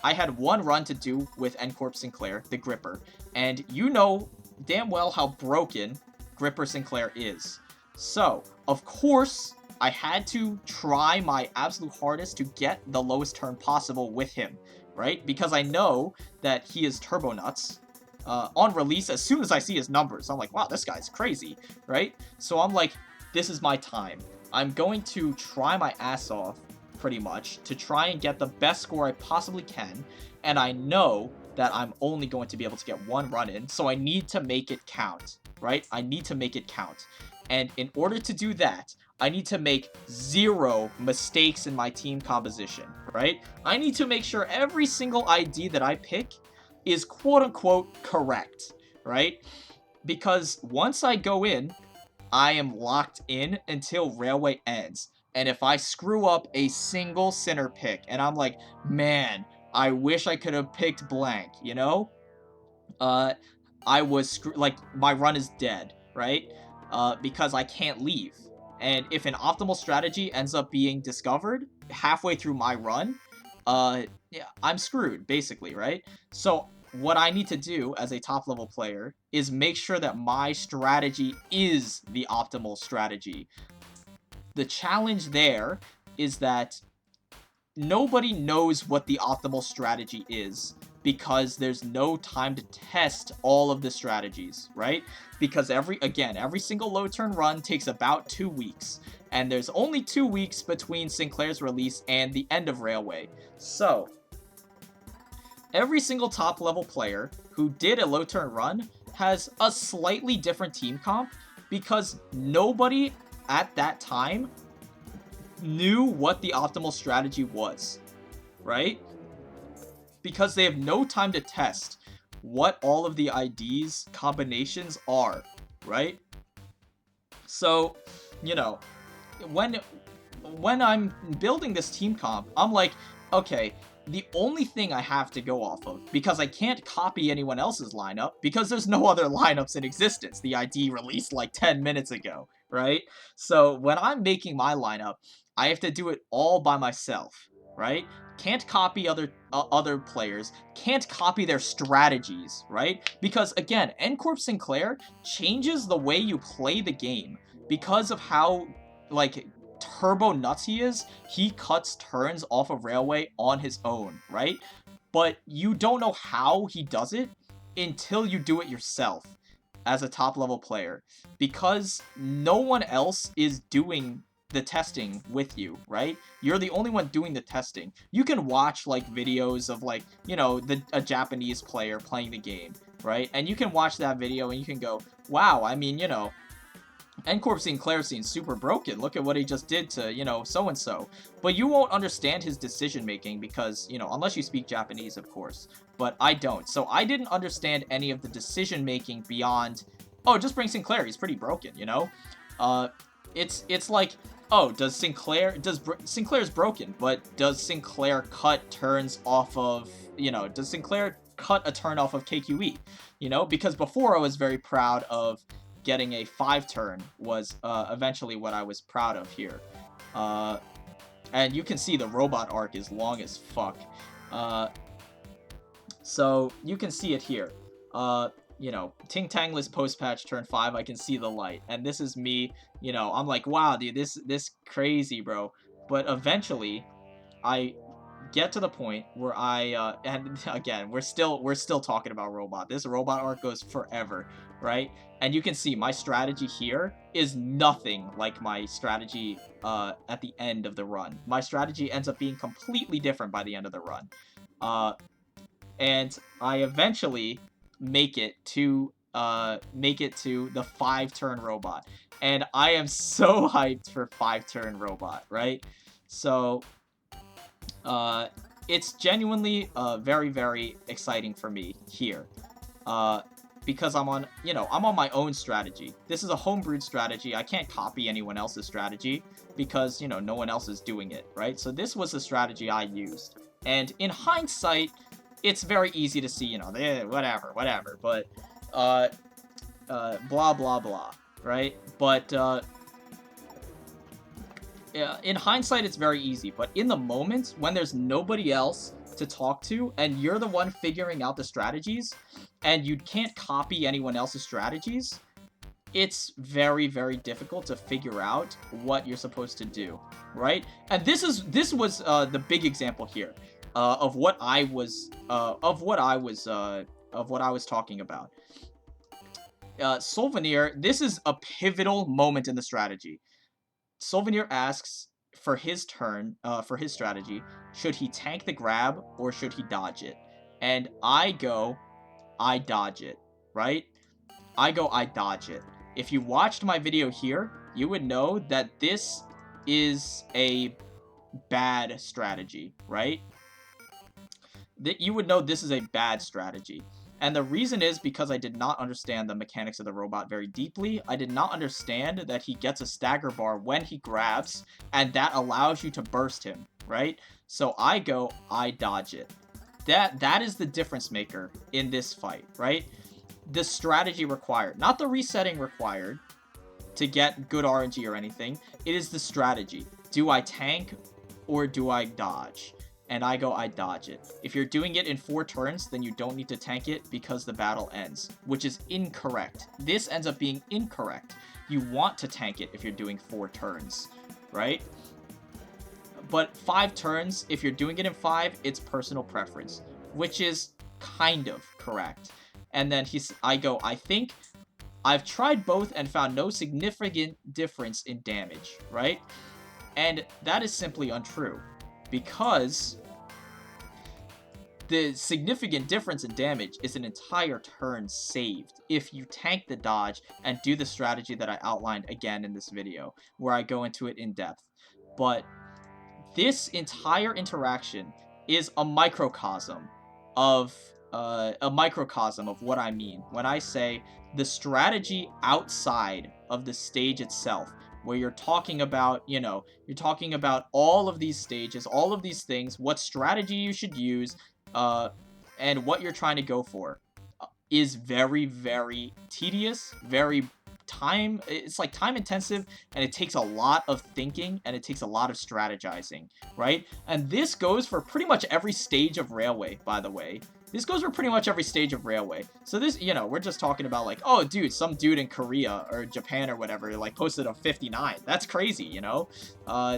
I had 1 run to do with N-Corp Sinclair, the Gripper, and you know damn well how broken Gripper Sinclair is. So, of course, I had to try my absolute hardest to get the lowest turn possible with him, right? Because I know that he is turbo nuts. On release, as soon as I see his numbers, I'm like, wow, this guy's crazy, right? So I'm like, this is my time. I'm going to try my ass off, pretty much, to try and get the best score I possibly can, and I know that I'm only going to be able to get 1 run in, so I need to make it count, right? I need to make it count. And in order to do that, I need to make 0 mistakes in my team composition, right? I need to make sure every single ID that I pick is quote-unquote correct, right? Because once I go in, I am locked in until Railway ends. And if I screw up a single center pick, and I'm like, man, I wish I could have picked blank, I was my run is dead, right? Because I can't leave. And if an optimal strategy ends up being discovered halfway through my run, yeah, I'm screwed, basically, right? So what I need to do as a top level player is make sure that my strategy is the optimal strategy. The challenge there is that nobody knows what the optimal strategy is because there's no time to test all of the strategies, right? Because every single low turn run takes about 2 weeks, and there's only 2 weeks between Sinclair's release and the end of Railway. So, every single top level player who did a low turn run has a slightly different team comp because nobody at that time knew what the optimal strategy was, right? Because they have no time to test what all of the IDs combinations are, right? So, when I'm building this team comp, I'm like, okay, the only thing I have to go off of, because I can't copy anyone else's lineup, because there's no other lineups in existence. The ID released like 10 minutes ago, right? So when I'm making my lineup, I have to do it all by myself, right? Can't copy other players, can't copy their strategies, right? Because again, N-Corp Sinclair changes the way you play the game because of how, like, turbo nuts he is. He cuts turns off of Railway on his own, right? But you don't know how he does it until you do it yourself as a top level player, because no one else is doing the testing with you, right? You're the only one doing the testing. You can watch like videos of like, you know, a Japanese player playing the game, right? And you can watch that video and you can go, wow, I mean, you know, N-Corp Sinclair seems super broken. Look at what he just did to, you know, so-and-so. But you won't understand his decision-making because, you know, unless you speak Japanese, of course. But I don't. So I didn't understand any of the decision-making beyond, oh, just bring Sinclair. He's pretty broken, you know? It's like, oh, Sinclair's broken, but does Sinclair cut turns off of, you know, does Sinclair cut a turn off of KQE? You know, because before I was very proud of getting a 5-turn was eventually what I was proud of here. And you can see the robot arc is long as fuck. So you can see it here. You know, Ting Tangless post-patch turn 5, I can see the light. And this is me, you know, I'm like, wow, dude, this crazy, bro. But eventually, I get to the point where and again, we're still talking about robot. This robot arc goes forever, right? And you can see my strategy here is nothing like my strategy at the end of the run. My strategy ends up being completely different by the end of the run. And I eventually make it to the 5-turn robot. And I am so hyped for 5-turn robot, right? So it's genuinely very, very exciting for me here. Because I'm on my own strategy. This is a homebrewed strategy. I can't copy anyone else's strategy because, you know, no one else is doing it, right? So this was the strategy I used. And in hindsight, it's very easy to see, you know, whatever, but, blah, blah, blah, right? But, in hindsight, it's very easy, but in the moment, when there's nobody else to talk to, and you're the one figuring out the strategies, and you can't copy anyone else's strategies, it's very, very difficult to figure out what you're supposed to do, right? And this was the big example here of what I was talking about. Solveneer, this is a pivotal moment in the strategy. Solveneer asks for his turn, for his strategy, should he tank the grab or should he dodge it? And I go, I dodge it, right? I dodge it. If you watched my video here, you would know that this is a bad strategy, right? That you would know this is a bad strategy. And the reason is because I did not understand the mechanics of the robot very deeply. I did not understand that he gets a stagger bar when he grabs, and that allows you to burst him, right? So I dodge it. That is the difference maker in this fight, right? The strategy required, not the resetting required to get good RNG or anything. It is the strategy. Do I tank or do I dodge? And I dodge it. If you're doing it in 4 turns, then you don't need to tank it because the battle ends, which is incorrect. This ends up being incorrect. You want to tank it if you're doing 4 turns, right? But 5 turns, if you're doing it in 5, it's personal preference, which is kind of correct. And then I think I've tried both and found no significant difference in damage, right? And that is simply untrue. Because the significant difference in damage is an entire turn saved if you tank the dodge and do the strategy that I outlined again in this video, where I go into it in depth. But this entire interaction is a microcosm of what I mean when I say the strategy outside of the stage itself where you're talking about, you know, you're talking about all of these stages, all of these things, what strategy you should use, and what you're trying to go for, is very, very tedious, very it's like time intensive, and it takes a lot of thinking, and it takes a lot of strategizing, right? And this goes for pretty much every stage of Railway, by the way. This goes for pretty much every stage of Railway. So this, you know, we're just talking about like, oh, dude, some dude in Korea or Japan or whatever, like, posted a 59. That's crazy, you know?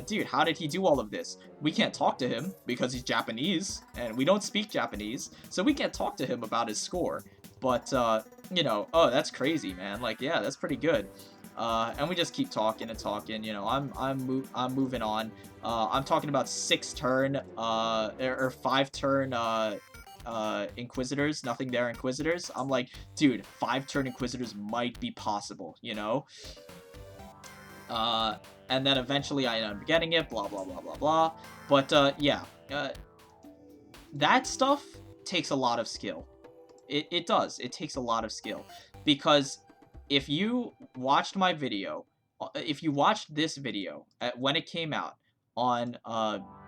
Dude, how did he do all of this? We can't talk to him because he's Japanese, and we don't speak Japanese, so we can't talk to him about his score. But, you know, oh, that's crazy, man. Like, yeah, that's pretty good. And we just keep talking and talking. You know, I'm moving on. I'm talking about 6-turn, or 5-turn, Inquisitors. Nothing there, Inquisitors. I'm like, dude, 5-turn Inquisitors might be possible, you know? And then eventually I end up getting it, blah, blah, blah, blah, blah. But, yeah. That stuff takes a lot of skill. It does. It takes a lot of skill. Because if you watched my video, if you watched this video when it came out on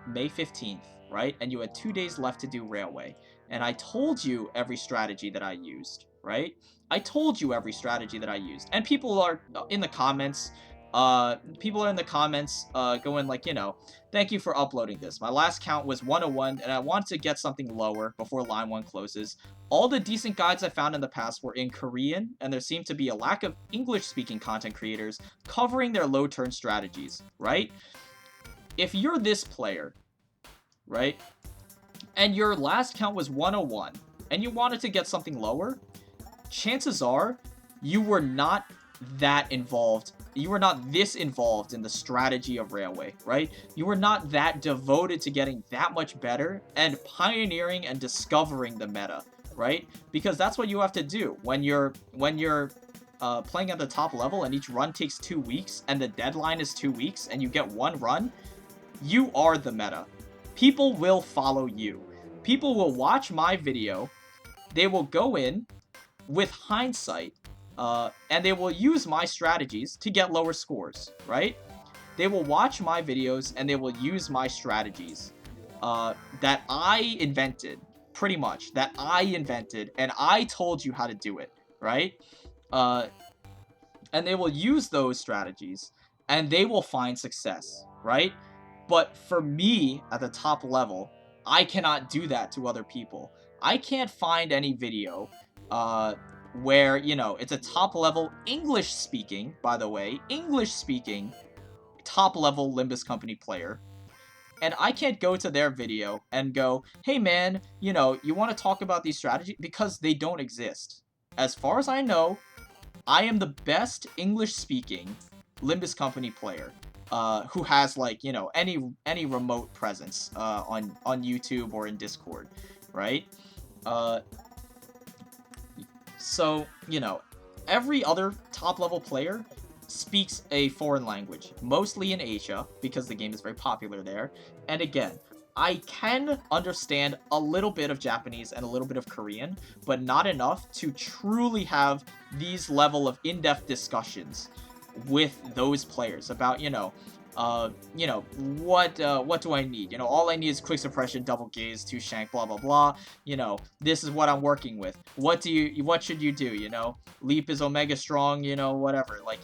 May 15th, right? And you had 2 days left to do Railway. And I told you every strategy that I used, right? I told you every strategy that I used. And people are in the comments... going like, you know, thank you for uploading this. My last count was 101, and I want to get something lower before line 1 closes. All the decent guides I found in the past were in Korean, and there seemed to be a lack of English-speaking content creators covering their low-turn strategies, right? If you're this player, right, and your last count was 101, and you wanted to get something lower, chances are you were not that involved. You were not this involved in the strategy of Railway, right? You were not that devoted to getting that much better and pioneering and discovering the meta, right? Because that's what you have to do when you're playing at the top level and each run takes 2 weeks and the deadline is 2 weeks and you get 1 run. You are the meta. People will follow you. People will watch my video. They will go in with hindsight. And they will use my strategies to get lower scores, right? They will watch my videos and they will use my strategies that I invented, pretty much, that I invented, and I told you how to do it, right? And they will use those strategies and they will find success, right? But for me, at the top level, I cannot do that to other people. I can't find any video, where, you know, it's a top-level English-speaking, by the way, English-speaking, top-level Limbus Company player, and I can't go to their video and go, hey man, you know, you want to talk about these strategies? Because they don't exist. As far as I know, I am the best English-speaking Limbus Company player, who has, like, you know, any remote presence, on YouTube or in Discord, right? So, you know, every other top-level player speaks a foreign language, mostly in Asia, because the game is very popular there. And again, I can understand a little bit of Japanese and a little bit of Korean, but not enough to truly have these level of in-depth discussions with those players about, you know, what do I need? You know, all I need is quick suppression, double gaze, 2 shank, blah, blah, blah. You know, this is what I'm working with. What should you do? You know, leap is omega strong, you know, whatever. Like,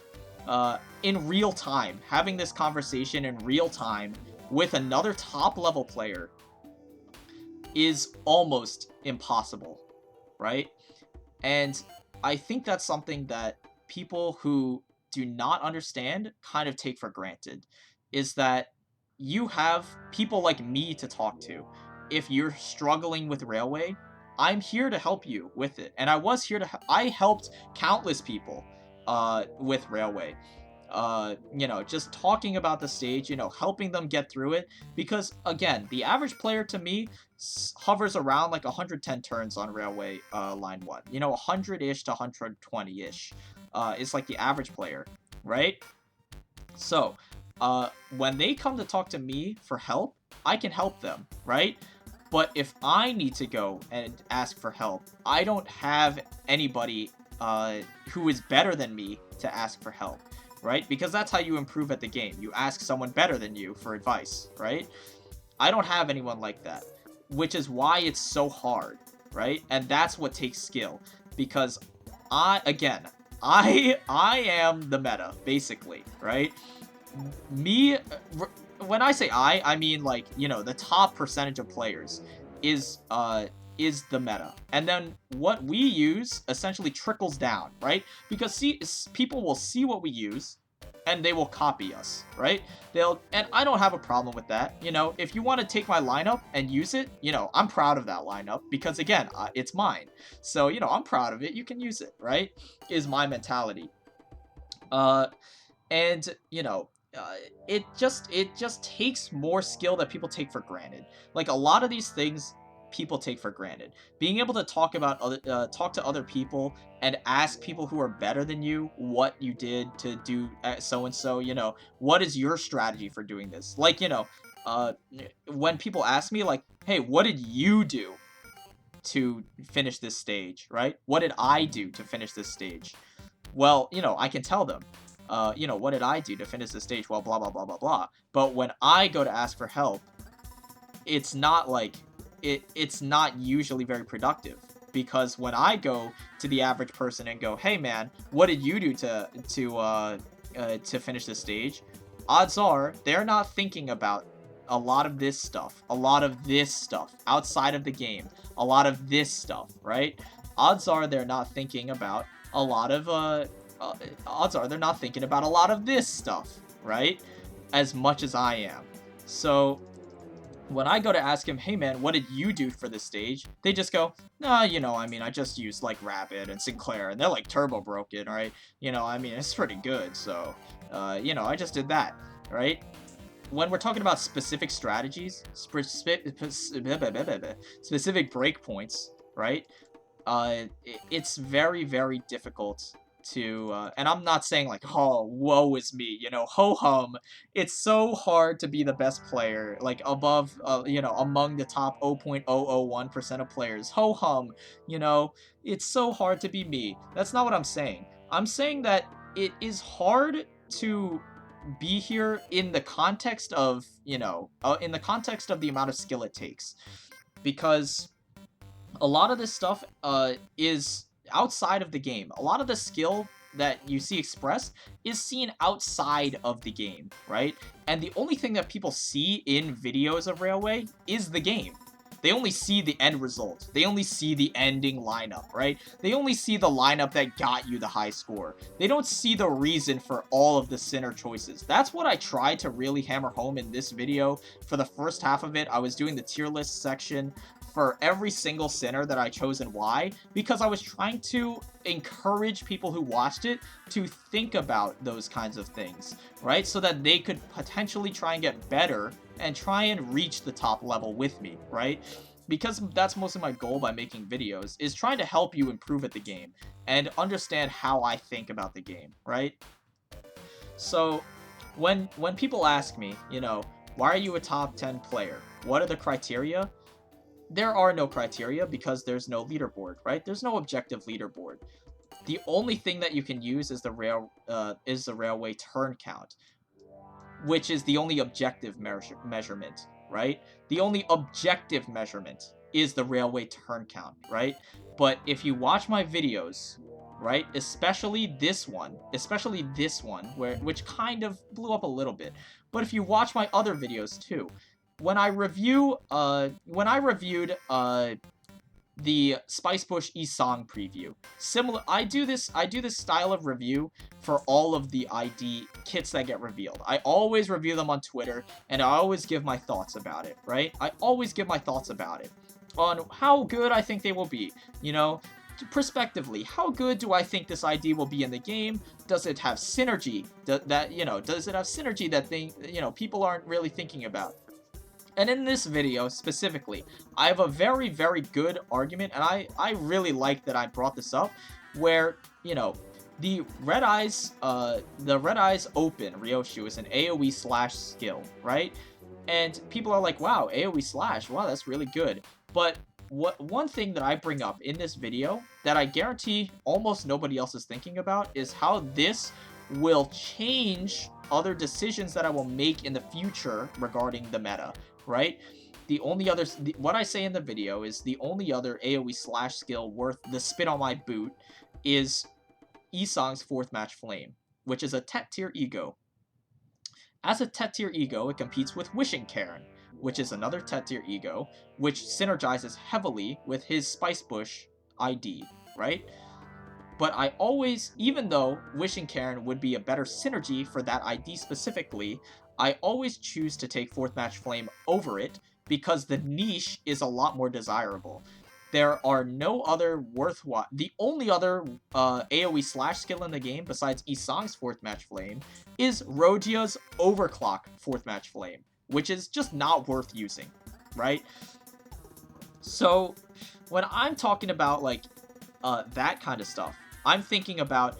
in real time, having this conversation in real time with another top level player is almost impossible, right? And I think that's something that people who do not understand kind of take for granted, is that you have people like me to talk to. If you're struggling with Railway, I'm here to help you with it. And I helped countless people with Railway. You know, just talking about the stage, you know, helping them get through it. Because, again, the average player to me hovers around like 110 turns on Railway line 1. You know, 100-ish to 120-ish. Is like the average player, right? So, when they come to talk to me for help, I can help them, right? But if I need to go and ask for help, I don't have anybody who is better than me to ask for help, right? Because that's how you improve at the game. You ask someone better than you for advice, right? I don't have anyone like that, which is why it's so hard, right? And that's what takes skill, because I am the meta, basically, right? Me, when I say I mean, like, you know, the top percentage of players is the meta, and then what we use essentially trickles down, right? Because people will see what we use and they will copy us, right? And I don't have a problem with that. You know, if you want to take my lineup and use it, you know, I'm proud of that lineup, because again, it's mine. So, you know, I'm proud of it. You can use it, right? Is my mentality. And you know, it just takes more skill that people take for granted. Like, a lot of these things people take for granted. Being able to talk to other people and ask people who are better than you what you did to do so and so. You know, what is your strategy for doing this? Like, you know, uh, when people ask me, like, hey, what did you do to finish this stage, right? What did I do to finish this stage? Well, you know, I can tell them, you know, what did I do to finish the stage? Well, blah, blah, blah, blah, blah. But when I go to ask for help, it's not like, it's not usually very productive. Because when I go to the average person and go, hey man, what did you do to finish this stage? Odds are, they're not thinking about a lot of this stuff, outside of the game, a lot of this stuff, right? Odds are they're not thinking about a lot of odds are they're not thinking about a lot of this stuff, right? As much as I am. So when I go to ask him, hey man, what did you do for this stage? They just go, nah, you know, I mean, I just used like Rapid and Sinclair, and they're like turbo broken, right? You know, I mean, it's pretty good, so you know, I just did that, right? When we're talking about specific strategies, specific breakpoints, right? It's very, very difficult to, and I'm not saying like, oh, woe is me, you know, ho-hum. It's so hard to be the best player, like above, you know, among the top 0.001% of players. Ho-hum, you know, it's so hard to be me. That's not what I'm saying. I'm saying that it is hard to be here in the context of, you know, in the context of the amount of skill it takes. Because a lot of this stuff is outside of the game. A lot of the skill that you see expressed is seen outside of the game, right? And the only thing that people see in videos of Railway is the game. They only see the end result. They only see the ending lineup, right? They only see the lineup that got you the high score. They don't see the reason for all of the Sinner choices. That's what I tried to really hammer home in this video. For the first half of it, I was doing the tier list section for every single Sinner that I chose and why, because I was trying to encourage people who watched it to think about those kinds of things, right? So that they could potentially try and get better and try and reach the top level with me, right? Because that's mostly my goal by making videos, is trying to help you improve at the game and understand how I think about the game, right? So when people ask me, you know, why are you a top 10 player? What are the criteria? There are no criteria because there's no leaderboard, right? There's no objective leaderboard. The only thing that you can use is the railway turn count, which is the only objective measurement, right? The only objective measurement is the railway turn count, right? But if you watch my videos, right, especially this one, which kind of blew up a little bit, but if you watch my other videos too, when I reviewed the Spice Bush E-Song preview, I do this style of review for all of the ID kits that get revealed. I always review them on Twitter, and I always give my thoughts about it, right? I always give my thoughts about it on how good I think they will be, you know, prospectively. How good do I think this ID will be in the game? Does it have synergy does it have synergy that people aren't really thinking about? And in this video, specifically, I have a very, very good argument, and I really like that I brought this up, where, you know, the Red Eyes Open Ryoshu is an AoE slash skill, right? And people are like, wow, AoE slash, wow, that's really good. But one thing that I bring up in this video that I guarantee almost nobody else is thinking about is how this will change other decisions that I will make in the future regarding the meta, right? What I say in the video is the only other AoE slash skill worth the spit on my boot is Isong's 4th Match Flame, which is a Tet tier ego. As a Tet tier ego, it competes with Wishing Karen, which is another Tet tier ego, which synergizes heavily with his Spice Bush ID, right? But I always, even though Wishing Karen would be a better synergy for that ID specifically, I always choose to take 4th Match Flame over it because the niche is a lot more desirable. There are no other worthwhile... The only other AoE slash skill in the game besides Isong's 4th Match Flame is Rogia's Overclock 4th Match Flame, which is just not worth using, right? So, when I'm talking about, like, that kind of stuff, I'm thinking about,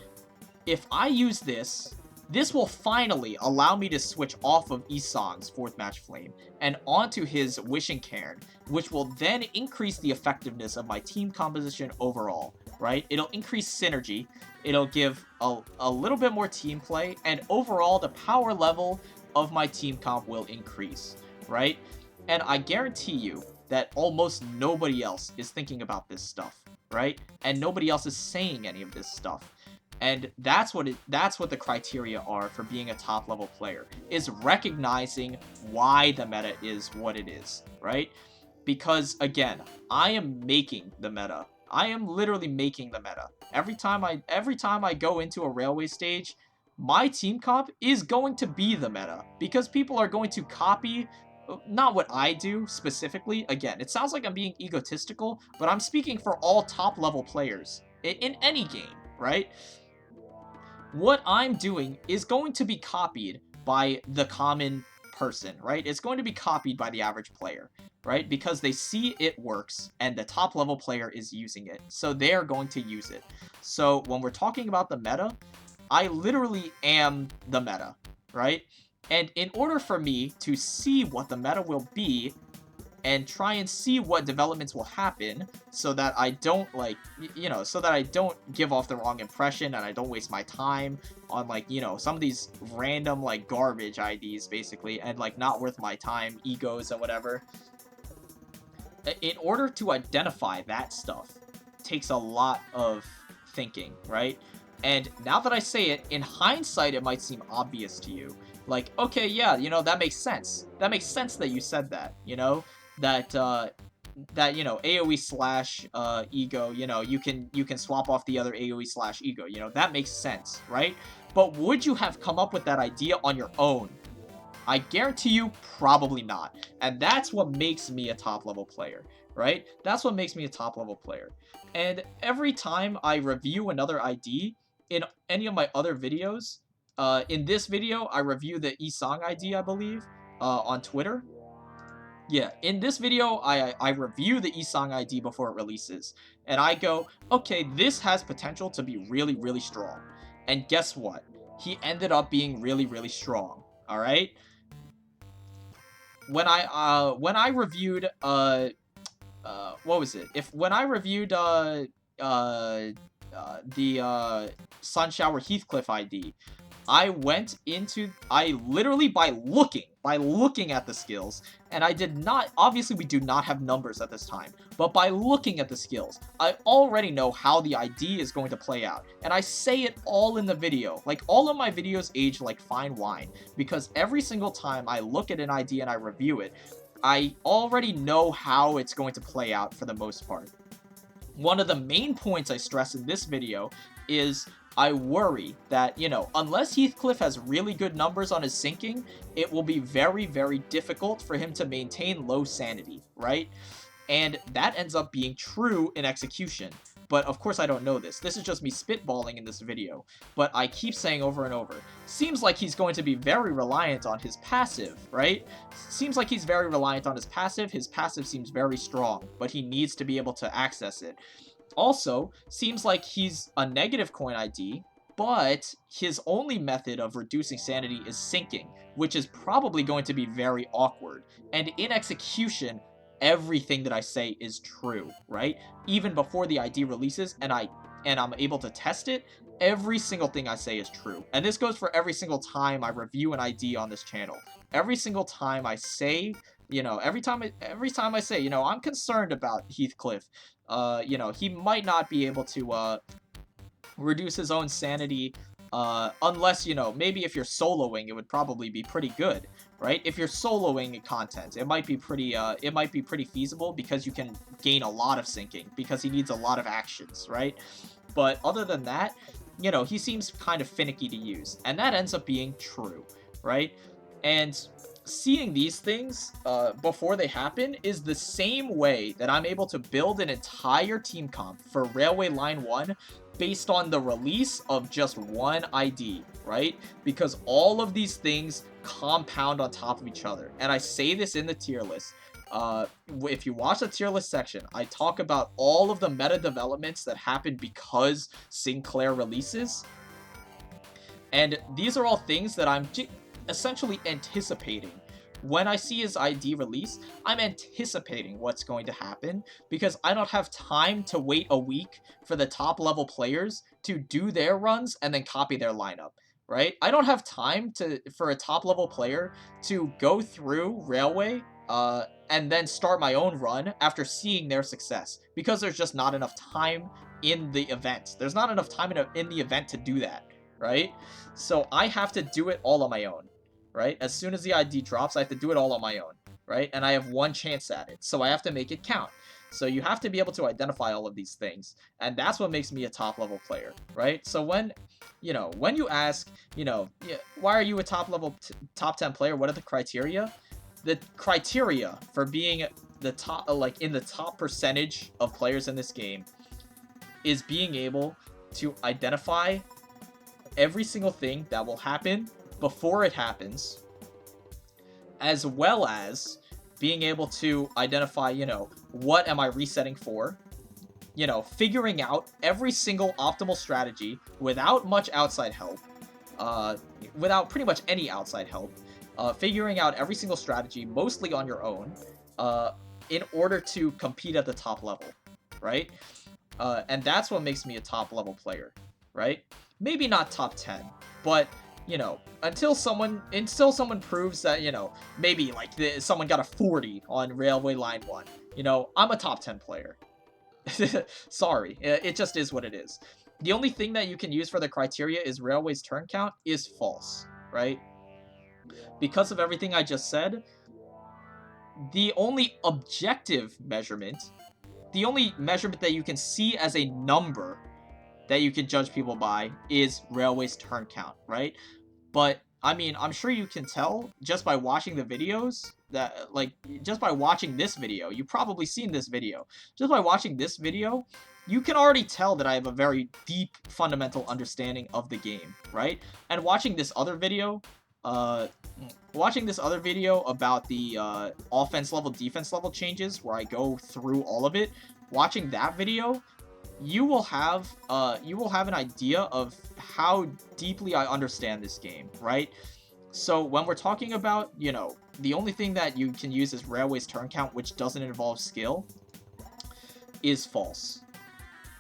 if I use this, this will finally allow me to switch off of Isong's 4th Match Flame and onto his Wishing Cairn, which will then increase the effectiveness of my team composition overall, right? It'll increase synergy, it'll give a little bit more team play, and overall the power level of my team comp will increase, right? And I guarantee you that almost nobody else is thinking about this stuff, right? And nobody else is saying any of this stuff. And that's what the criteria are for being a top level player, is recognizing why the meta is what it is, right? Because again, I am making the meta. I am literally making the meta. Every time I go into a railway stage, my team comp is going to be the meta, because people are going to copy not what I do specifically. Again, it sounds like I'm being egotistical, but I'm speaking for all top level players in any game, right? What I'm doing is going to be copied by the common person, right? It's going to be copied by the average player, right? Because they see it works and the top level player is using it, so they're going to use it. So when we're talking about the meta, I literally am the meta, right? And in order for me to see what the meta will be and try and see what developments will happen, so that I don't, like, you know, so that I don't give off the wrong impression and I don't waste my time on, like, you know, some of these random, like, garbage IDs, basically, and, like, not worth my time, egos and whatever. In order to identify that stuff takes a lot of thinking, right? And now that I say it, in hindsight, it might seem obvious to you. Like, okay, yeah, you know, that makes sense. That makes sense that you said that, you know? That, you know, AoE slash ego, you know, you can swap off the other AoE slash ego, you know, that makes sense, right? But would you have come up with that idea on your own? I guarantee you, probably not. And that's what makes me a top level player, right? That's what makes me a top level player. And every time I review another ID in any of my other videos, in this video, I review the Isong ID, I believe, on Twitter. Yeah, in this video, I review the Isong ID before it releases, and I go, okay, this has potential to be really, really strong. And guess what? He ended up being really, really strong, alright? When I reviewed, what was it? When I reviewed, the, Sunshower Heathcliff ID, I literally, by looking at the skills, and I did not, obviously we do not have numbers at this time, but by looking at the skills, I already know how the ID is going to play out, and I say it all in the video. Like, all of my videos age like fine wine, because every single time I look at an ID and I review it, I already know how it's going to play out for the most part. One of the main points I stress in this video is I worry that, you know, unless Heathcliff has really good numbers on his sinking, it will be very, very difficult for him to maintain low sanity, right? And that ends up being true in execution. But of course I don't know this. This is just me spitballing in this video. But I keep saying over and over, seems like he's going to be very reliant on his passive, right? Seems like he's very reliant on his passive. His passive seems very strong, but he needs to be able to access it. Also, seems like he's a negative coin ID, but his only method of reducing sanity is sinking, which is probably going to be very awkward. And in execution, everything that I say is true, right? Even before the ID releases and I'm able to test it, every single thing I say is true. And this goes for every single time I review an ID on this channel. Every single time I say, you know, every time I say, you know, I'm concerned about Heathcliff. You know, he might not be able to reduce his own sanity, unless, you know, maybe if you're soloing, it would probably be pretty good, right? If you're soloing content, it might be pretty feasible because you can gain a lot of syncing because he needs a lot of actions, right? But other than that, you know, he seems kind of finicky to use, and that ends up being true, right? And seeing these things before they happen is the same way that I'm able to build an entire team comp for Railway Line 1 based on the release of just one ID, right? Because all of these things compound on top of each other. And I say this in the tier list. If you watch the tier list section, I talk about all of the meta developments that happened because Sinclair releases. And these are all things that I'm essentially anticipating. When I see his ID release, I'm anticipating what's going to happen because I don't have time to wait a week for the top level players to do their runs and then copy their lineup, right? I don't have time for a top level player to go through Railway and then start my own run after seeing their success because there's just not enough time in the event. There's not enough time in the event to do that, right? So I have to do it all on my own. Right? As soon as the ID drops, I have to do it all on my own, right? And I have one chance at it, so I have to make it count. So you have to be able to identify all of these things, and that's what makes me a top-level player, right? So when you ask, why are you a top 10 player? What are the criteria? The criteria for being the top, in the top percentage of players in this game, is being able to identify every single thing that will happen before it happens, as well as being able to identify, what am I resetting for, figuring out every single optimal strategy without much outside help, without pretty much any outside help, figuring out every single strategy mostly on your own, in order to compete at the top level, right? And that's what makes me a top level player, right? Maybe not top 10, but until someone proves that, maybe someone got a 40 on Railway Line 1, I'm a top 10 player. Sorry, it just is what it is. The only thing that you can use for the criteria is Railway's turn count is false, right? Because of everything I just said, the only objective measurement, the only measurement that you can see as a number that you can judge people by is Railway's turn count, right? But, I mean, I'm sure you can tell just by watching the videos that, just by watching this video, you've probably seen this video. Just by watching this video, you can already tell that I have a very deep, fundamental understanding of the game, right? And watching this other video about the offense level, defense level changes, where I go through all of it, watching that video, you will have an idea of how deeply I understand this game, right? So when we're talking about, the only thing that you can use is Railway's turn count, which doesn't involve skill, is false.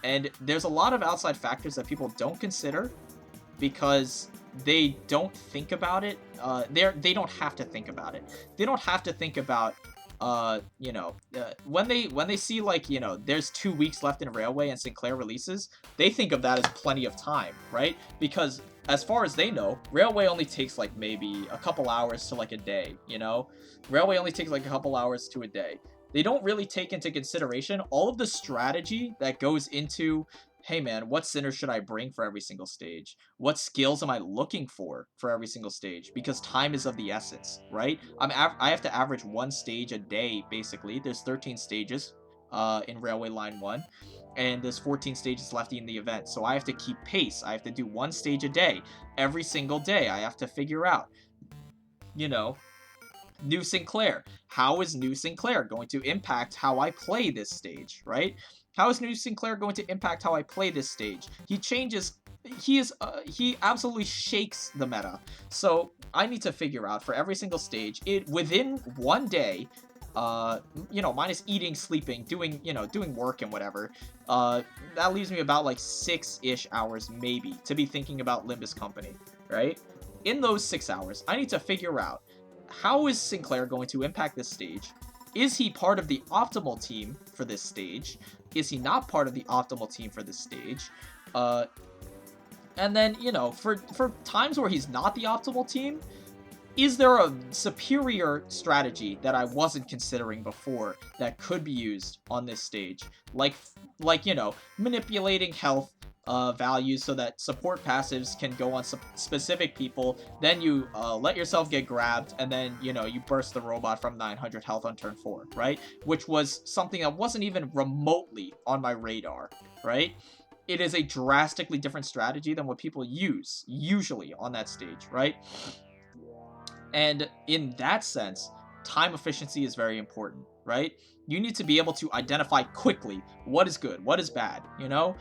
And there's a lot of outside factors that people don't consider because they don't think about it. They don't have to think about it. They don't have to think about when they see there's 2 weeks left in Railway and Sinclair releases, they think of that as plenty of time, right? Because as far as they know, Railway only takes maybe a couple hours to a day, Railway only takes a couple hours to a day. They don't really take into consideration all of the strategy that goes into, hey man, what sinners should I bring for every single stage? What skills am I looking for every single stage? Because time is of the essence, right? I have to average one stage a day, basically. There's 13 stages in Railway Line 1, and there's 14 stages left in the event. So I have to keep pace. I have to do one stage a day. Every single day, I have to figure out, New Sinclair. How is New Sinclair going to impact how I play this stage, right? How is New Sinclair going to impact how I play this stage? He absolutely shakes the meta. So I need to figure out for every single stage, within one day, you know, minus eating, sleeping, doing, you know, doing work and whatever, that leaves me about like 6-ish hours maybe to be thinking about Limbus Company, right? In those 6 hours, I need to figure out, how is Sinclair going to impact this stage? Is he part of the optimal team for this stage? Is he not part of the optimal team for this stage? And then, you know, for times where he's not the optimal team, is there a superior strategy that I wasn't considering before that could be used on this stage? Like you know, manipulating health values so that support passives can go on specific people. Then you let yourself get grabbed, and then, you know, you burst the robot from 900 health on turn 4, right? Which was something that wasn't even remotely on my radar, right? It is a drastically different strategy than what people use usually on that stage, right? And in that sense, time efficiency is very important, right? You need to be able to identify quickly what is good, what is bad, you know?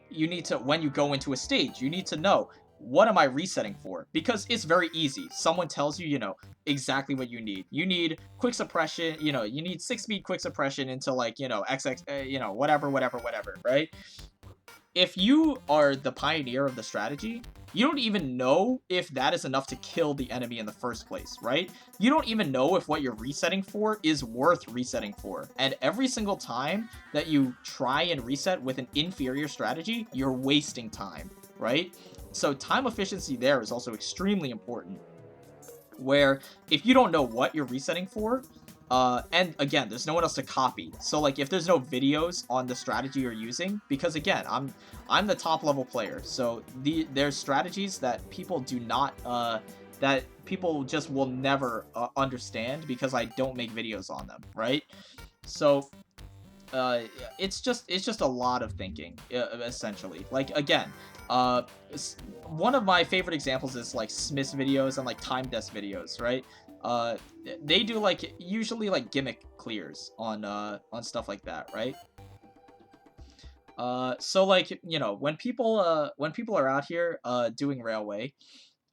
You need to, when you go into a stage, you need to know, what am I resetting for? Because it's very easy. Someone tells you, you know, exactly what you need. You need quick suppression, you know, you need 6-speed quick suppression into like, you know, XX, you know, whatever, right? If you are the pioneer of the strategy, you don't even know if that is enough to kill the enemy in the first place, right? You don't even know if what you're resetting for is worth resetting for. And every single time that you try and reset with an inferior strategy, you're wasting time, right? So time efficiency there is also extremely important, where if you don't know what you're resetting for, and again, there's no one else to copy. So like, if there's no videos on the strategy you're using, because again, I'm the top level player, so there's strategies that people do not, that people just will never understand because I don't make videos on them, right? So it's just a lot of thinking, essentially. Like, again, one of my favorite examples is like Smith's videos and like Time Desk videos, right? They do like usually like gimmick clears on stuff like that, right? So like, you know, when people are out here doing railway,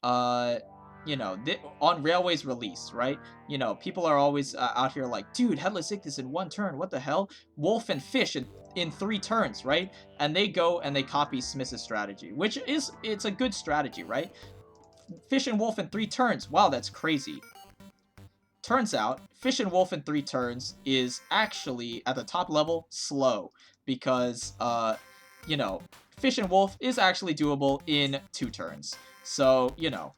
you know, on Railway's release, right? You know, people are always out here like, dude, Headless Ichthys in 1 turn, what the hell? Wolf and Fish in 3 turns, right? And they go and they copy Smith's strategy, which is, it's a good strategy, right? Fish and Wolf in 3 turns, wow, that's crazy. Turns out, Fish and Wolf in 3 turns is actually, at the top level, slow. Because, you know, Fish and Wolf is actually doable in 2 turns. So, you know.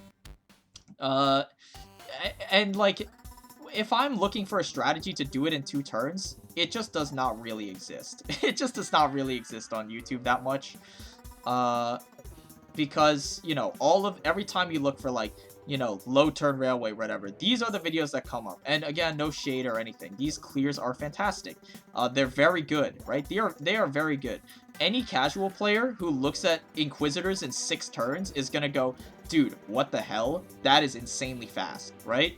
And, like, if I'm looking for a strategy to do it in 2 turns, it just does not really exist. It just does not really exist on YouTube that much. Because, you know, every time you look for, like, you know, low turn railway, whatever, these are the videos that come up. And again, no shade or anything. These clears are fantastic. They're very good, right? They are very good. Any casual player who looks at Inquisitors in 6 turns is gonna go, dude, what the hell? That is insanely fast, right?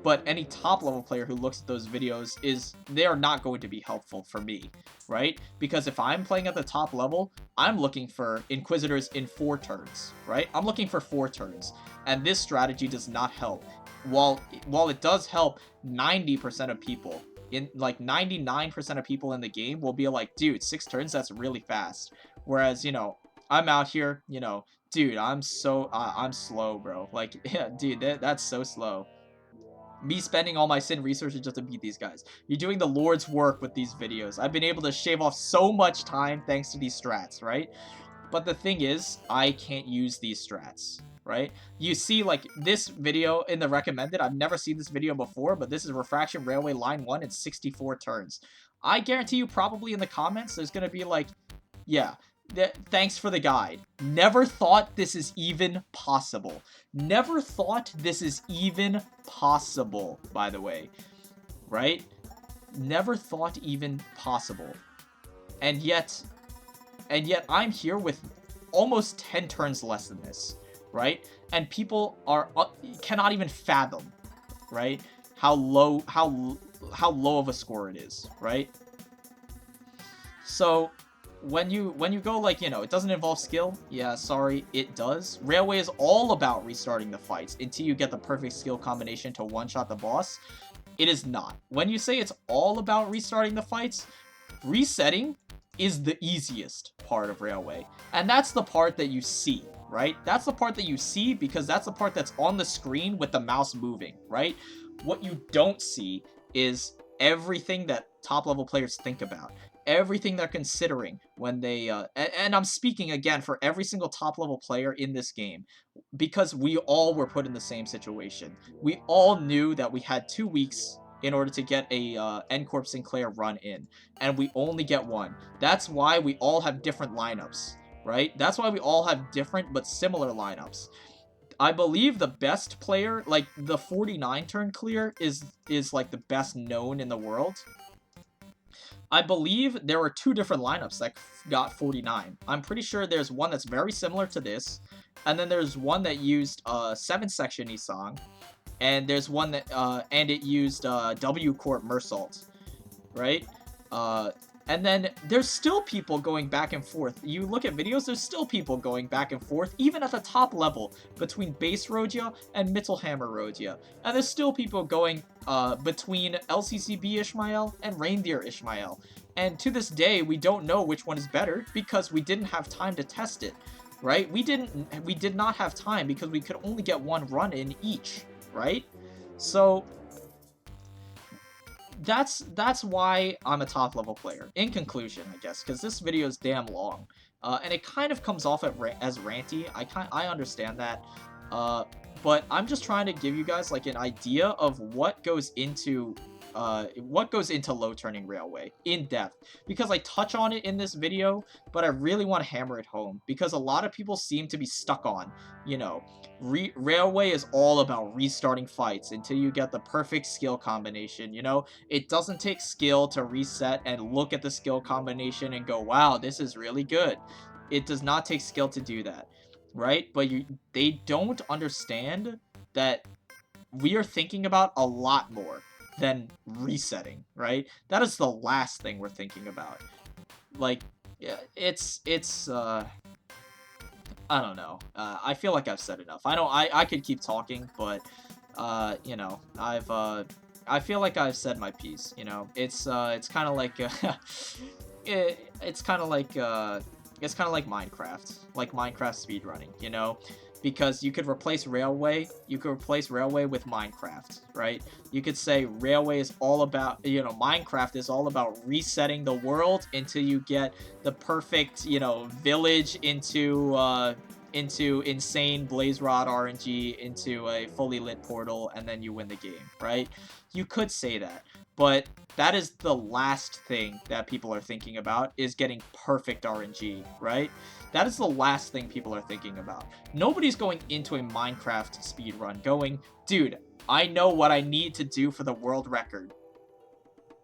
But any top level player who looks at those videos they are not going to be helpful for me, right? Because if I'm playing at the top level, I'm looking for Inquisitors in 4 turns, right? I'm looking for 4 turns, and this strategy does not help. While it does help 90% of people, in like 99% of people in the game will be like, dude, 6 turns, that's really fast. Whereas, you know, I'm out here, you know, dude, I'm slow, bro. Like, yeah, dude, that's so slow. Me spending all my Sin resources just to beat these guys. You're doing the Lord's work with these videos. I've been able to shave off so much time thanks to these strats, right? But the thing is, I can't use these strats, right? You see, like, this video in the recommended, I've never seen this video before, but this is Refraction Railway Line 1 in 64 turns. I guarantee you probably in the comments there's gonna be like, yeah, thanks for the guide. Never thought this is even possible. Never thought this is even possible, by the way. Right? Never thought even possible. And yet I'm here with almost 10 turns less than this, right? And people cannot even fathom, right? How low of a score it is, right? So when you go, like, you know, it doesn't involve skill. Yeah, sorry, it does. Railway is all about restarting the fights until you get the perfect skill combination to one-shot the boss. It is not. When you say it's all about restarting the fights, resetting is the easiest part of Railway. And that's the part that you see, right? That's the part that you see because that's the part that's on the screen with the mouse moving, right? What you don't see is everything that top level players think about. Everything they're considering when they, and I'm speaking again for every single top level player in this game, because we all were put in the same situation. We all knew that we had 2 weeks in order to get a N-Corp Sinclair run in, and we only get one. That's why we all have different lineups, right? That's why we all have different but similar lineups. I believe the best player, like the 49 turn clear, is like the best known in the world. I believe there were 2 different lineups that got 49. I'm pretty sure there's one that's very similar to this, and then there's one that used 7 section Isang, and there's one that and it used W Corp Mersault, right? And then there's still people going back and forth. You look at videos, there's still people going back and forth, even at the top level, between Base Rodia and Mittelhammer Rodia. And there's still people going between LCCB Ishmael and Reindeer Ishmael. And to this day, we don't know which one is better because we didn't have time to test it, right? We did not have time because we could only get one run in each, right? So that's why I'm a top level player. In conclusion, I guess, because this video is damn long, and it kind of comes off as ranty. I understand that, but I'm just trying to give you guys like an idea of what goes into low turning railway in depth, because I touch on it in this video, but I really want to hammer it home because a lot of people seem to be stuck on, you know, railway is all about restarting fights until you get the perfect skill combination. You know, it doesn't take skill to reset and look at the skill combination and go, wow, this is really good. It does not take skill to do that, right? But they don't understand that we are thinking about a lot more than resetting, right? That is the last thing we're thinking about. Like, yeah, it's I don't know. I feel like I've said enough. I could keep talking, but you know, I feel like I've said my piece. You know, it's kind of like it's kind of like Minecraft, speedrunning. You know, because you could replace Railway with Minecraft, right? You could say Railway is all about, you know, Minecraft is all about resetting the world until you get the perfect, you know, village into insane Blaze Rod RNG into a fully lit portal, and then you win the game, right? You could say that, but that is the last thing that people are thinking about, is getting perfect RNG, right? That is the last thing people are thinking about. Nobody's going into a Minecraft speedrun going, dude, I know what I need to do for the world record.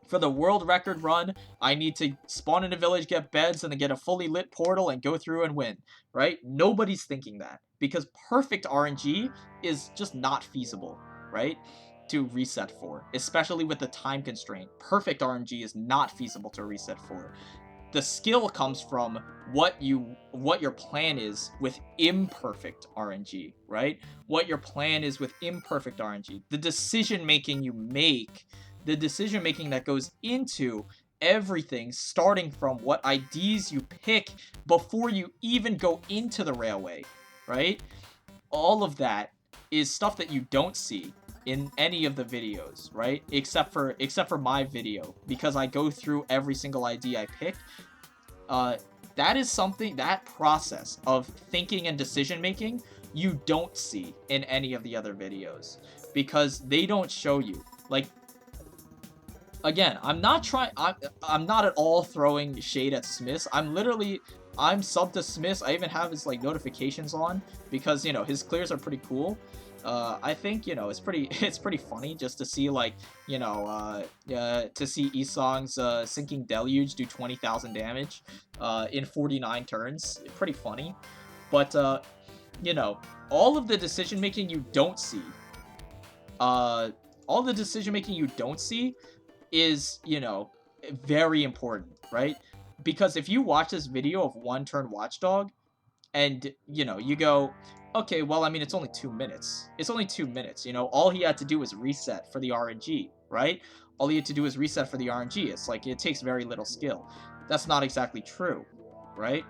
For the world record run, I need to spawn in a village, get beds, and then get a fully lit portal and go through and win, right? Nobody's thinking that, because perfect RNG is just not feasible, right? To reset for, especially with the time constraint. Perfect RNG is not feasible to reset for. The skill comes from what your plan is with imperfect RNG, right? What your plan is with imperfect RNG. The decision making you make, the decision making that goes into everything, starting from what IDs you pick before you even go into the railway, right? All of that is stuff that you don't see in any of the videos, right? Except for my video, because I go through every single ID I pick. That is something, that process of thinking and decision making, you don't see in any of the other videos, because they don't show you. Like, again, I'm not at all throwing shade at Smiths. I'm subbed to Smiths. I even have his like notifications on because, you know, his clears are pretty cool. I think, you know, it's pretty funny just to see, like, you know, to see Isong's Sinking Deluge do 20,000 damage in 49 turns. Pretty funny. But, you know, all of the decision making you don't see, is, you know, very important, right? Because if you watch this video of One Turn Watchdog, And, you know, you go, okay, well, I mean, it's only 2 minutes. It's only 2 minutes, you know? All he had to do was reset for the RNG, right? All he had to do was reset for the RNG. It's like, it takes very little skill. That's not exactly true, right?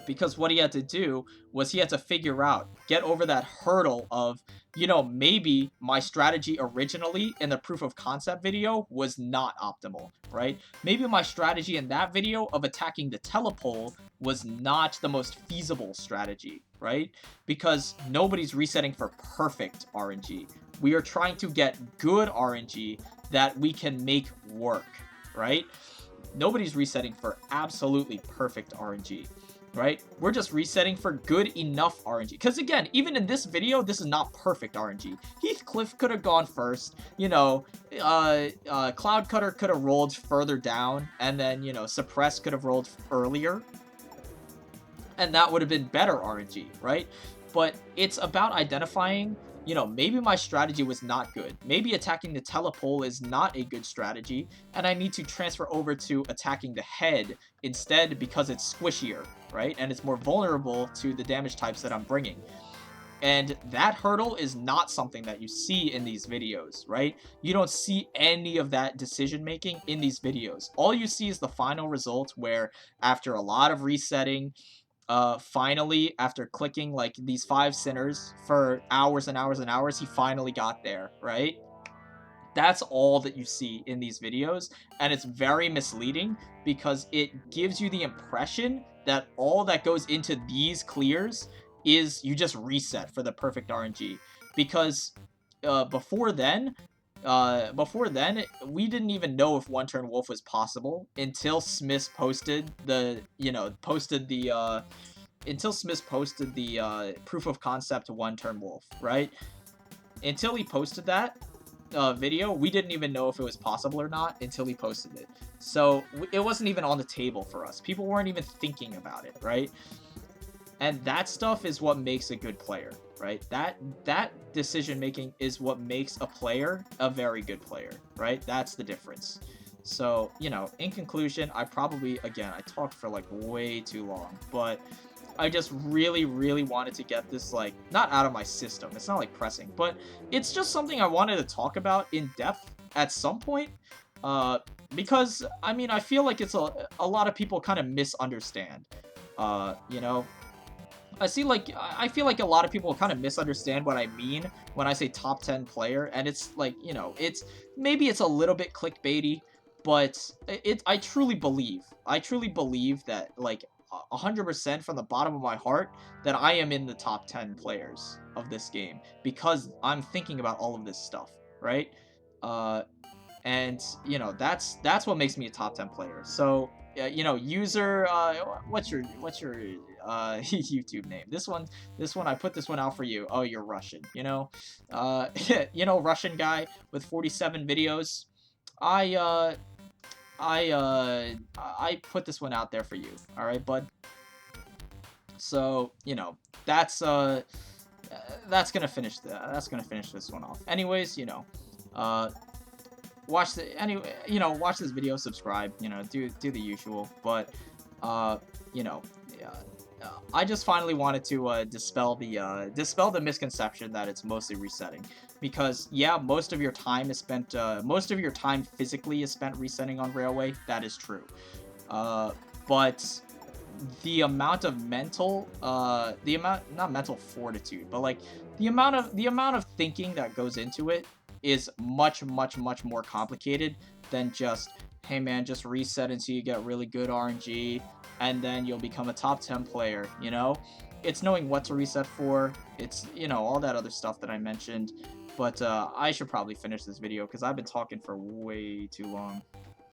Because what he had to do was he had to figure out, get over that hurdle of, you know, maybe my strategy originally in the proof of concept video was not optimal, right? Maybe my strategy in that video of attacking the telepole was not the most feasible strategy, right? Because nobody's resetting for perfect RNG. We are trying to get good RNG that we can make work, right? Nobody's resetting for absolutely perfect RNG, right? We're just resetting for good enough RNG. Because again, even in this video, this is not perfect RNG. Heathcliff could have gone first, you know, Cloud Cutter could have rolled further down, and then, you know, Suppress could have rolled earlier, and that would have been better RNG, right? But it's about identifying, you know, maybe my strategy was not good. Maybe attacking the telepole is not a good strategy, and I need to transfer over to attacking the head instead because it's squishier, right? And it's more vulnerable to the damage types that I'm bringing. And that hurdle is not something that you see in these videos, right? You don't see any of that decision making in these videos. All you see is the final result where after a lot of resetting, finally, after clicking like these 5 sinners for hours and hours and hours, he finally got there, right? That's all that you see in these videos, and it's very misleading because it gives you the impression that all that goes into these clears is you just reset for the perfect RNG. Because before then, we didn't even know if one turn wolf was possible until Smith posted the, you know, until Smith posted the proof of concept one turn wolf, right? Until he posted that video, we didn't even know if it was possible or not until he posted it. So it wasn't even on the table for us. People weren't even thinking about it, right? And that stuff is what makes a good player, right? That decision making is what makes a player a very good player, right? That's the difference. So, you know, in conclusion, I talked for like way too long, but I just really, really wanted to get this, like, not out of my system. It's not like pressing, but it's just something I wanted to talk about in depth at some point. Because I mean, I feel like it's a lot of people kind of misunderstand. You know, I feel like a lot of people kind of misunderstand what I mean when I say top 10 player, and it's like, you know, maybe it's a little bit clickbaity, but I truly believe that, like, 100% from the bottom of my heart that I am in the top 10 players of this game because I'm thinking about all of this stuff, right? Uh, and you know, that's what makes me a top 10 player. So you know, user, what's your YouTube name? This one I put this one out for you. Oh, you're Russian, you know. You know, Russian guy with 47 videos. I I put this one out there for you. All right, bud. So, you know, that's gonna finish this one off. Anyways, you know, uh watch this video, subscribe, you know, do the usual. But you know, I just finally wanted to dispel the misconception that it's mostly resetting, because yeah, most of your time physically is spent resetting on Railway. That is true. But the amount of not mental fortitude, but like the amount of thinking that goes into it is much, much, much more complicated than just, hey man, just reset until you get really good RNG, and then you'll become a top 10 player, you know? It's knowing what to reset for, it's, you know, all that other stuff that I mentioned. But I should probably finish this video because I've been talking for way too long.